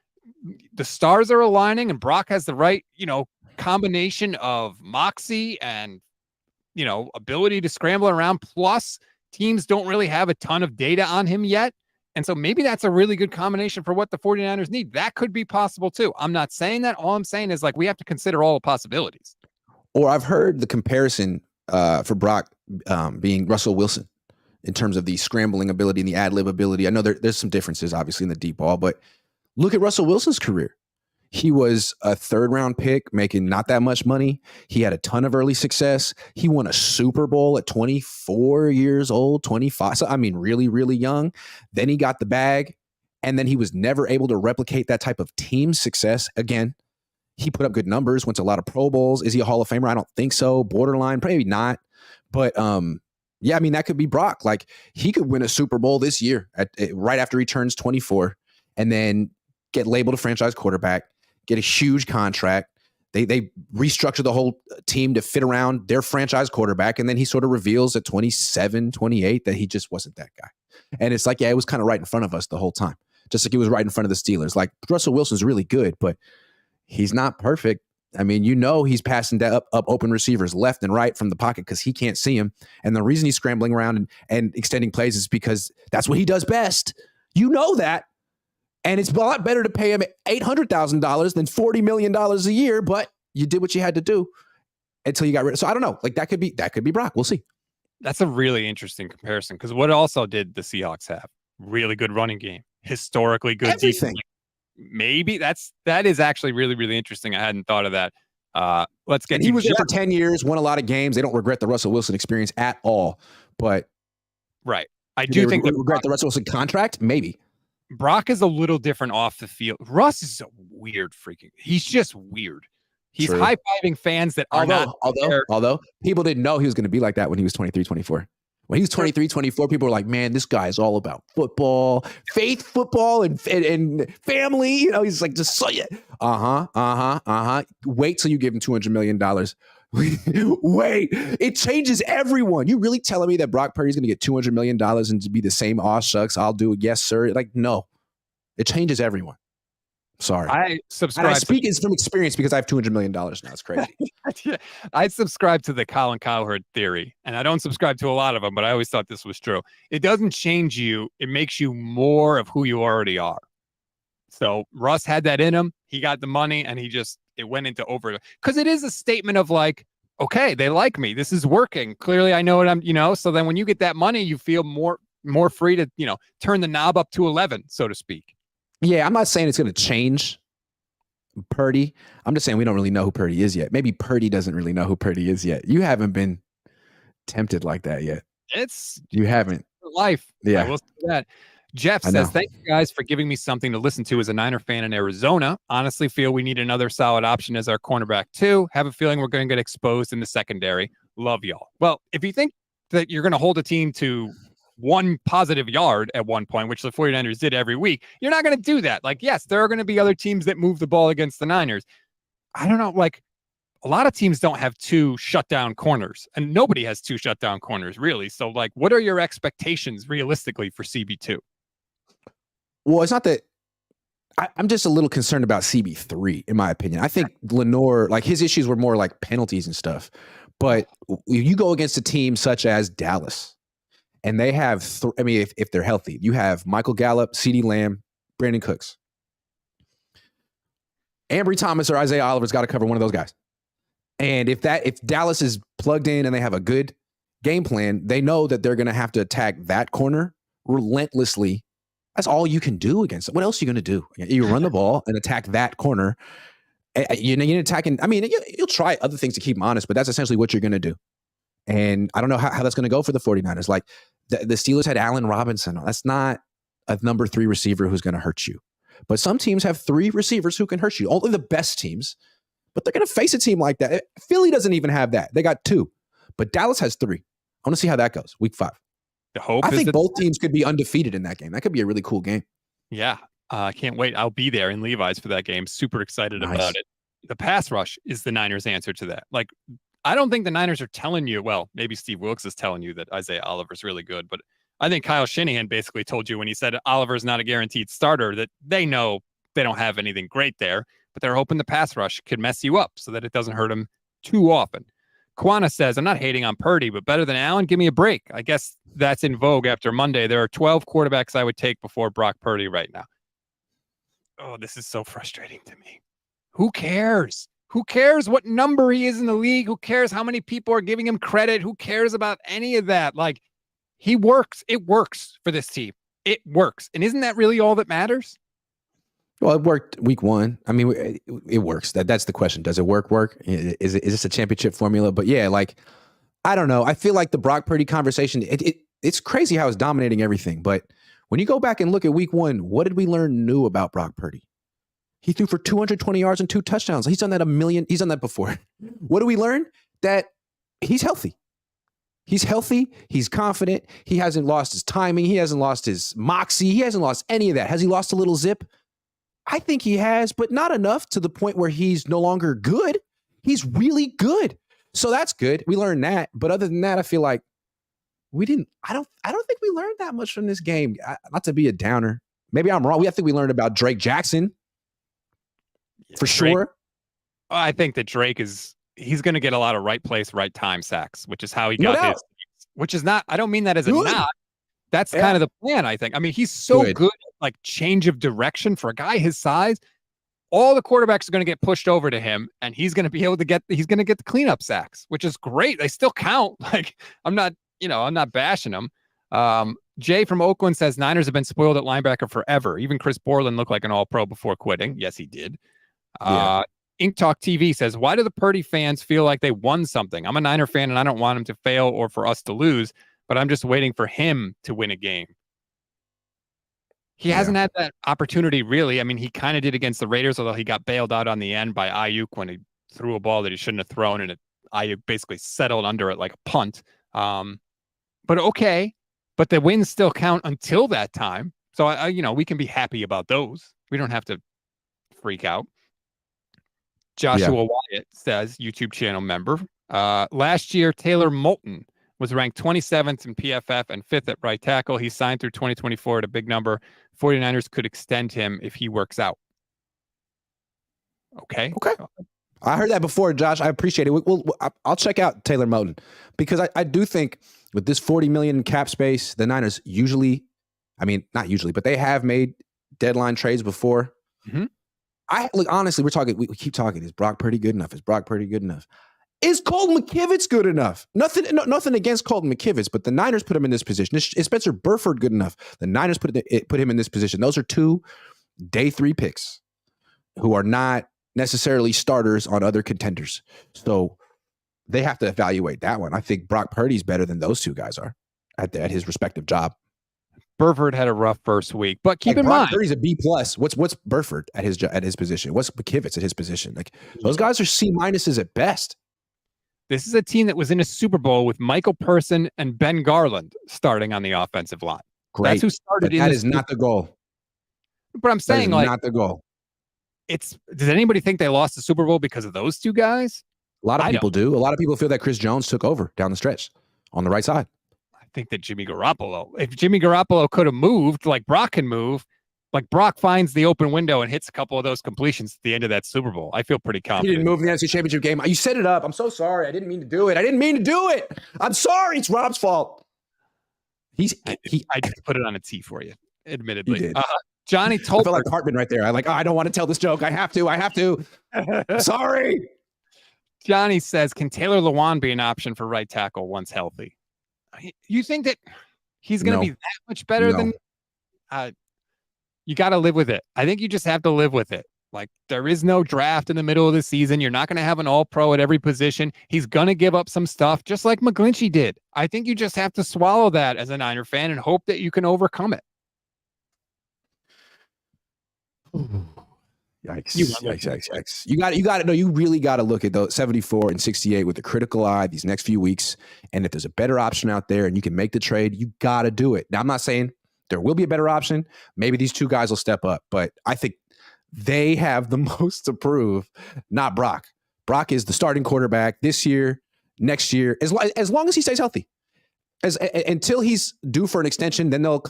the stars are aligning and Brock has the right, combination of moxie and, ability to scramble around. Plus teams don't really have a ton of data on him yet. And so maybe that's a really good combination for what the 49ers need. That could be possible too. I'm not saying that. All I'm saying is we have to consider all the possibilities.
Or I've heard the comparison for Brock being Russell Wilson in terms of the scrambling ability and the ad-lib ability. I know there's some differences obviously in the deep ball, but look at Russell Wilson's career. He was a 3rd-round pick, making not that much money. He had a ton of early success. He won a Super Bowl at 24 years old, 25. So, really, really young. Then he got the bag, and then he was never able to replicate that type of team success again. He put up good numbers, went to a lot of Pro Bowls. Is he a Hall of Famer? I don't think so. Borderline, probably not. But, that could be Brock. He could win a Super Bowl this year right after he turns 24 and then get labeled a franchise quarterback. Get a huge contract. They restructure the whole team to fit around their franchise quarterback. And then he sort of reveals at 27, 28 that he just wasn't that guy. And it's it was kind of right in front of us the whole time. Just like he was right in front of the Steelers. Russell Wilson's really good, but he's not perfect. He's passing up open receivers left and right from the pocket because he can't see him. And the reason he's scrambling around and extending plays is because that's what he does best. You know that. And it's a lot better to pay him $800,000 than $40 million a year, but you did what you had to do until you got rid of. So I don't know. Like that could be Brock. We'll see.
That's a really interesting comparison because what also did the Seahawks have? Really good running game, historically good
Everything.
defense. Maybe that is actually really, really interesting. I hadn't thought of that. Let's get.
And he was there for 10 years, won a lot of games. They don't regret the Russell Wilson experience at all. But
right, I do think
that regret the Russell Wilson contract. Maybe
Brock is a little different off the field. Russ is a weird freaking. He's just weird. He's high-fiving fans that are not.
Although people didn't know he was going to be like that when he was 23, 24. When he was 23, 24, people were like, man, this guy is all about football, faith football, and family. You know, he's like, just so yeah. Wait till you give him $200 million. Wait, it changes everyone. You really telling me that Brock Purdy's going to get $200 million and to be the same, aw shucks, I'll do it. Yes, sir. Like, no, it changes everyone. Sorry.
I subscribe.
And I speak from experience because I have $200 million now. It's crazy.
I subscribe to the Colin Cowherd theory, and I don't subscribe to a lot of them, but I always thought this was true. It doesn't change you. It makes you more of who you already are. So Russ had that in him. He got the money, and it went into over. Because it is a statement of like, okay, they like me. This is working. Clearly, I know what I'm, so then when you get that money, you feel more free to, turn the knob up to 11, so to speak.
Yeah, I'm not saying it's going to change Purdy. I'm just saying we don't really know who Purdy is yet. Maybe Purdy doesn't really know who Purdy is yet. You haven't been tempted like that yet. You haven't.
Life.
Yeah.
I will say that. Jeff says, thank you guys for giving me something to listen to as a Niner fan in Arizona. Honestly feel we need another solid option as our cornerback too. Have a feeling we're going to get exposed in the secondary. Love y'all. Well, if you think that you're going to hold a team to one positive yard at one point, which the 49ers did every week, you're not going to do that. Like, yes, there are going to be other teams that move the ball against the Niners. I don't know. Like, a lot of teams don't have two shutdown corners, and nobody has two shutdown corners, really. So, like, what are your expectations realistically for CB2?
Well, it's not that I'm just a little concerned about CB3, in my opinion. I think Lenore, like, his issues were more like penalties and stuff. But you go against a team such as Dallas, and they have, if they're healthy, you have Michael Gallup, CeeDee Lamb, Brandon Cooks. Ambry Thomas or Isaiah Oliver's got to cover one of those guys. And if Dallas is plugged in and they have a good game plan, they know that they're going to have to attack that corner relentlessly. That's all you can do against it. What else are you going to do? You run the ball and attack that corner. You're attacking. I mean, you'll try other things to keep them honest, but that's essentially what you're going to do. And I don't know how that's going to go for the 49ers. Like, the Steelers had Allen Robinson. That's not a number 3 receiver who's going to hurt you. But some teams have 3 receivers who can hurt you. Only the best teams. But they're going to face a team like that. Philly doesn't even have that. They got 2. But Dallas has 3. I want to see how that goes. Week 5.
I
think both teams could be undefeated in that game. That could be a really cool game.
Yeah. I can't wait. I'll be there in Levi's for that game. Super excited about it. The pass rush is the Niners' answer to that. Like, I don't think the Niners are telling you, well, maybe Steve Wilkes is telling you that Isaiah Oliver's really good, but I think Kyle Shanahan basically told you when he said Oliver's not a guaranteed starter that they know they don't have anything great there, but they're hoping the pass rush could mess you up so that it doesn't hurt him too often. Kwana says, I'm not hating on Purdy, but better than Allen, give me a break. I guess that's in vogue after Monday. There are 12 quarterbacks I would take before Brock Purdy right now. Oh, this is so frustrating to me. Who cares? Who cares what number he is in the league? Who cares how many people are giving him credit? Who cares about any of that? Like, he works. It works for this team. It works. And isn't that really all that matters?
Well, it worked week 1. I mean, it works. That's the question. Does it work? Is this a championship formula? But yeah, like, I don't know. I feel like the Brock Purdy conversation, it's crazy how it's dominating everything. But when you go back and look at week 1, what did we learn new about Brock Purdy? He threw for 220 yards and 2 touchdowns. He's done that He's done that before. What do we learn? That he's healthy. He's healthy. He's confident. He hasn't lost his timing. He hasn't lost his moxie. He hasn't lost any of that. Has he lost a little zip? I think he has, but not enough to the point where he's no longer good. He's really good. So that's good. We learned that. But other than that, I feel like I don't think we learned that much from this game. Not to be a downer. Maybe I'm wrong. I think we learned about Drake Jackson. For sure.
I think that Drake he's going to get a lot of right place, right time sacks, which is how he got his, which is not, I don't mean that as a knock. That's kind of the plan, I think. I mean, he's so good at like change of direction for a guy his size. all the quarterbacks are going to get pushed over to him, and he's going to be able to he's going to get the cleanup sacks, which is great. They still count. Like, I'm not bashing them. Jay from Oakland says Niners have been spoiled at linebacker forever. Even Chris Borland looked like an all-pro before quitting. Yes, he did. Ink Talk TV says, why do the Purdy fans feel like they won something? I'm a Niner fan, and I don't want him to fail or for us to lose, but I'm just waiting for him to win a game. He hasn't had that opportunity, really. I mean, he kind of did against the Raiders, although he got bailed out on the end by Ayuk when he threw a ball that he shouldn't have thrown, and Ayuk basically settled under it like a punt. But okay. But the wins still count until that time. So, we can be happy about those. We don't have to freak out. Joshua Wyatt says, YouTube channel member, last year, Taylor Moulton was ranked 27th in PFF and 5th at right tackle. He signed through 2024 at a big number. 49ers could extend him if he works out. Okay.
I heard that before, Josh. I appreciate it. I'll check out Taylor Moulton because I do think with this $40 million cap space, the Niners not usually, but they have made deadline trades before.
Mm-hmm.
Honestly, we keep talking. Is Brock Purdy good enough? Is Brock Purdy good enough? Is Colton McKivitz good enough? Nothing against Colton McKivitz, but the Niners put him in this position. Is Spencer Burford good enough? The Niners put him in this position. Those are 2 day 3 picks who are not necessarily starters on other contenders. So they have to evaluate that one. I think Brock Purdy's better than those 2 guys are at his respective job.
Burford had a rough first week, but keep in mind,
Purdy's a B+. What's Burford at his position? What's McKivitz at his position? Like, those guys are C- at best.
This is a team that was in a Super Bowl with Michael Person and Ben Garland starting on the offensive line.
Great.
That's who started.
But that is not the goal.
But I'm saying,
not the goal.
Does anybody think they lost the Super Bowl because of those 2 guys?
A lot of people do. A lot of people feel that Chris Jones took over down the stretch on the right side.
I think that if Jimmy Garoppolo could have moved like Brock can move, like Brock finds the open window and hits a couple of those completions at the end of that Super Bowl, I feel pretty confident.
He didn't move in the NFC Championship game. You set it up. I'm so sorry. I didn't mean to do it. I'm sorry. It's Rob's fault. I
just put it on a tee for you, admittedly.
You did.
Johnny Tolbert.
I felt like Hartman right there. I don't want to tell this joke. I have to. Sorry.
Johnny says, can Taylor Lewan be an option for right tackle once healthy? You think that he's going to be that much better than you got to live with it. I think you just have to live with it. Like, there is no draft in the middle of the season. You're not going to have an all-pro at every position. He's going to give up some stuff, just like McGlinchey did. I think you just have to swallow that as a Niner fan and hope that you can overcome it.
Yikes. You really got to look at those 74 and 68 with a critical eye these next few weeks. And if there's a better option out there and you can make the trade, you got to do it. Now, I'm not saying there will be a better option. Maybe these 2 guys will step up, but I think they have the most to prove, not Brock. Brock is the starting quarterback this year, next year, as long as he stays healthy. Until he's due for an extension, then they'll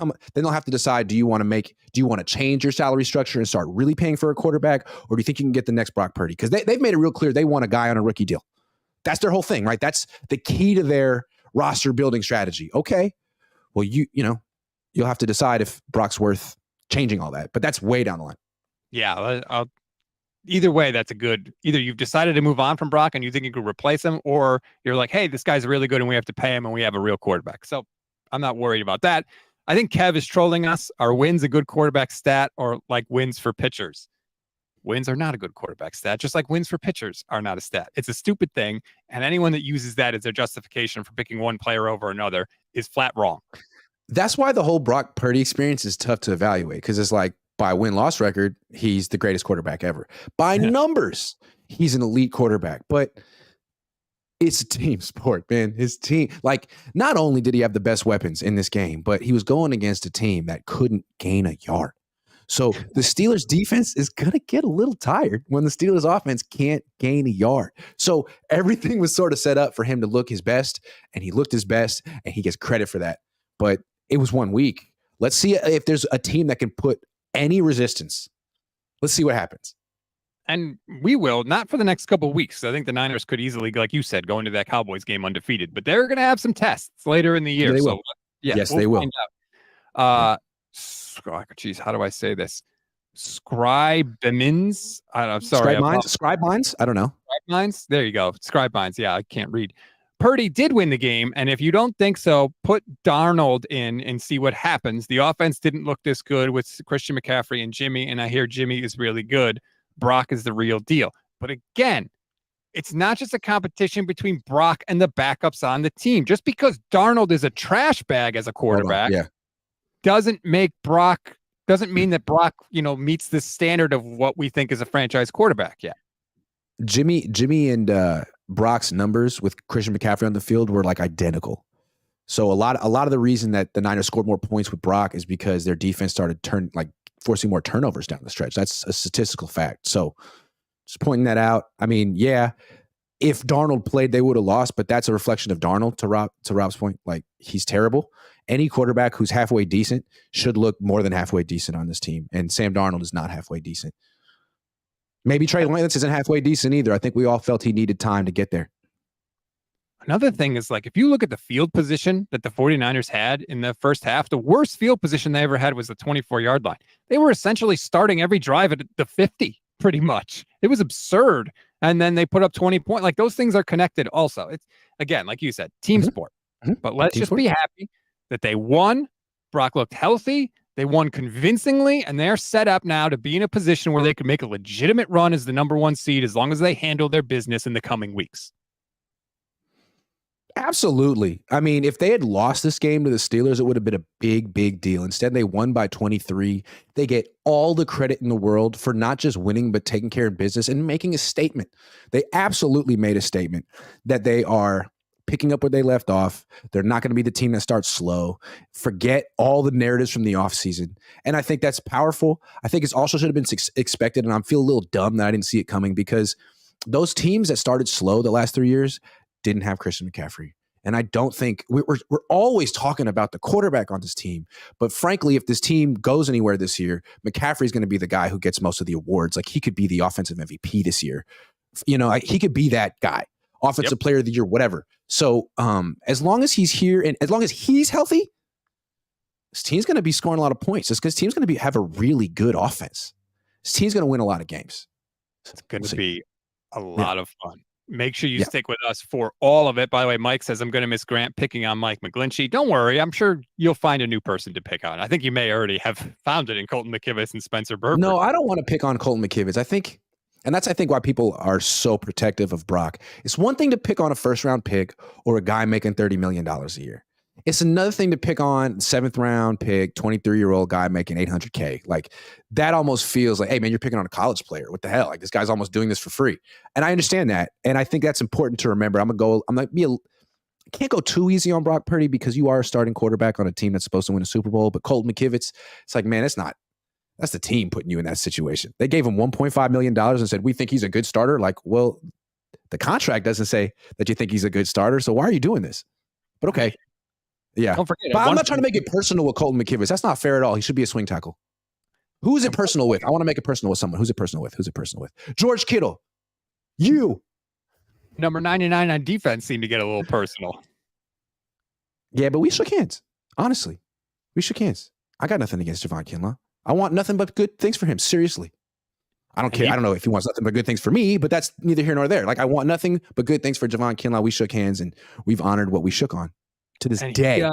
have to decide, do you want to change your salary structure and start really paying for a quarterback, or do you think you can get the next Brock Purdy? Because they've made it real clear they want a guy on a rookie deal. That's their whole thing, right? That's the key to their roster building strategy. Okay, well, you'll have to decide if Brock's worth changing all that, but that's way down the line.
Yeah, either way, that's either you've decided to move on from Brock and you think you could replace him, or you're like, hey, this guy's really good and we have to pay him and we have a real quarterback. So I'm not worried about that. I think Kev is trolling us. Are wins a good quarterback stat, or like wins for pitchers? Wins are not a good quarterback stat, just like wins for pitchers are not a stat. It's a stupid thing. And anyone that uses that as their justification for picking one player over another is flat wrong.
That's why the whole Brock Purdy experience is tough to evaluate, because it's like, by win-loss record, he's the greatest quarterback ever. By numbers, he's an elite quarterback. But it's a team sport, man. His team, like, not only did he have the best weapons in this game, but he was going against a team that couldn't gain a yard. So the Steelers' defense is going to get a little tired when the Steelers' offense can't gain a yard. So everything was sort of set up for him to look his best, and he looked his best, and he gets credit for that. But it was 1 week. Let's see if there's a team that can put any resistance. Let's see what happens.
And we will, not for the next couple of weeks. I think the Niners could easily, like you said, go into that Cowboys game undefeated, but they're going to have some tests later in the year.
They will.
Yes,
they will.
Find out. Geez, how do I say this? Scribemins. I'm sorry.
Scribe minds. I don't know.
Scribe minds. There you go. Scribe minds. Yeah, I can't read. Purdy did win the game, and if you don't think so, put Darnold in and see what happens. The offense didn't look this good with Christian McCaffrey and Jimmy, and I hear Jimmy is really good. Brock is the real deal. But again, it's not just a competition between Brock and the backups on the team. Just because Darnold is a trash bag as a quarterback doesn't mean that Brock, meets the standard of what we think is a franchise quarterback yet.
Jimmy and Brock's numbers with Christian McCaffrey on the field were like identical. So a lot of the reason that the Niners scored more points with Brock is because their defense started forcing more turnovers down the stretch. That's a statistical fact. So just pointing that out. I mean, yeah, if Darnold played, they would have lost, but that's a reflection of Darnold to Rob's point. Like, he's terrible. Any quarterback who's halfway decent should look more than halfway decent on this team. And Sam Darnold is not halfway decent. Maybe Trey Lance isn't halfway decent either. I think we all felt he needed time to get there.
Another thing is, if you look at the field position that the 49ers had in the first half, the worst field position they ever had was the 24-yard line. They were essentially starting every drive at the 50, pretty much. It was absurd. And then they put up 20 points. Those things are connected also. It's, again, like you said, team sport. But let's just be happy that they won. Brock looked healthy. They won convincingly, and they're set up now to be in a position where they can make a legitimate run as the number one seed as long as they handle their business in the coming weeks.
Absolutely. I mean, if they had lost this game to the Steelers, it would have been a big, big deal. Instead, they won by 23. They get all the credit in the world for not just winning, but taking care of business and making a statement. They absolutely made a statement that they are picking up where they left off. They're not going to be the team that starts slow. Forget all the narratives from the offseason. And I think that's powerful. I think it also should have been expected, and I feel a little dumb that I didn't see it coming, because those teams that started slow the last 3 years didn't have Christian McCaffrey. And I don't think we're always talking about the quarterback on this team. But frankly, if this team goes anywhere this year, McCaffrey's going to be the guy who gets most of the awards. Like, he could be the offensive MVP this year. He could be that guy, offensive player of the year, whatever. So as long as he's here and as long as he's healthy, this team's going to be scoring a lot of points. This team's going to have a really good offense. This team's going to win a lot of games.
It's going to be a lot of fun. Make sure you stick with us for all of it. By the way, Mike says, I'm going to miss Grant picking on Mike McGlinchey. Don't worry. I'm sure you'll find a new person to pick on. I think you may already have found it in Colton McKivitz and Spencer Burford.
No, I don't want to pick on Colton McKivitz. I think why people are so protective of Brock. It's one thing to pick on a first-round pick or a guy making $30 million a year. It's another thing to pick on seventh-round pick, 23-year-old guy making $800K. Like, that almost feels like, hey, man, you're picking on a college player. What the hell? Like, this guy's almost doing this for free. And I understand that. And I think that's important to remember. Can't go too easy on Brock Purdy because you are a starting quarterback on a team that's supposed to win a Super Bowl. But Colton McKivitz, it's like, man, that's the team putting you in that situation. They gave him $1.5 million and said, we think he's a good starter. Like, well, the contract doesn't say that you think he's a good starter. So why are you doing this? But okay. Yeah.
Don't forget,
but I'm not trying to make it personal with Colton McKivitz. That's not fair at all. He should be a swing tackle. Who is it personal with? I want to make it personal with someone. Who's it personal with? George Kittle. You.
Number 99 on defense seemed to get a little personal.
Yeah, but we shook hands. Honestly. We shook hands. I got nothing against Javon Kinlaw. I want nothing but good things for him. Seriously. I don't care. I don't know if he wants nothing but good things for me, but that's neither here nor there. Like, I want nothing but good things for Javon Kinlaw. We shook hands and we've honored what we shook on. To this day.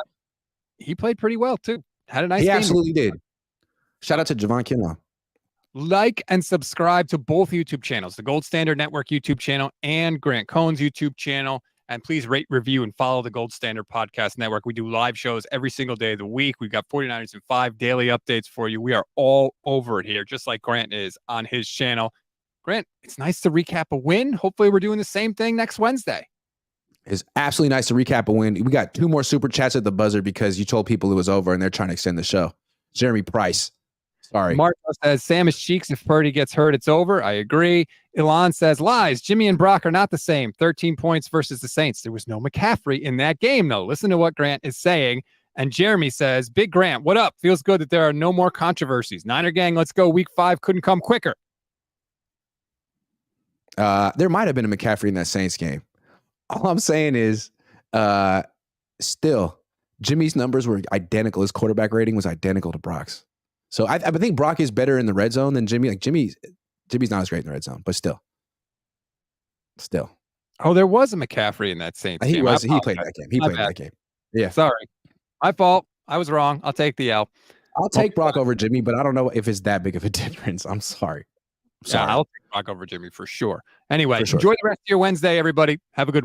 He played pretty well, too. Had a nice game.
He absolutely did. Shout out to Javon Kinlaw.
Like and subscribe to both YouTube channels, the Gold Standard Network YouTube channel and Grant Cohn's YouTube channel. And please rate, review, and follow the Gold Standard Podcast Network. We do live shows every single day of the week. We've got 49ers in 5 daily updates for you. We are all over it here, just like Grant is on his channel. Grant, it's nice to recap a win. Hopefully we're doing the same thing next Wednesday.
It's absolutely nice to recap a win. We got 2 more super chats at the buzzer because you told people it was over and they're trying to extend the show. Jeremy Price. Sorry.
Marco says, Sam is cheeks. If Purdy gets hurt, it's over. I agree. Elon says, lies. Jimmy and Brock are not the same. 13 points versus the Saints. There was no McCaffrey in that game, though. Listen to what Grant is saying. And Jeremy says, Big Grant, what up? Feels good that there are no more controversies. Niner gang, let's go. Week 5 couldn't come quicker.
There might have been a McCaffrey in that Saints game. All I'm saying is, still, Jimmy's numbers were identical. His quarterback rating was identical to Brock's. So I think Brock is better in the red zone than Jimmy. Like Jimmy's not as great in the red zone, but still.
Oh, there was a McCaffrey in that Saints game.
He played that game. He played that game. Yeah.
Sorry. My fault. I was wrong. I'll take the L.
I'll take Brock over Jimmy, but I don't know if it's that big of a difference. I'm sorry.
Yeah, I'll take Brock over Jimmy for sure. Anyway,
For sure.
enjoy the rest of your Wednesday, everybody. Have a good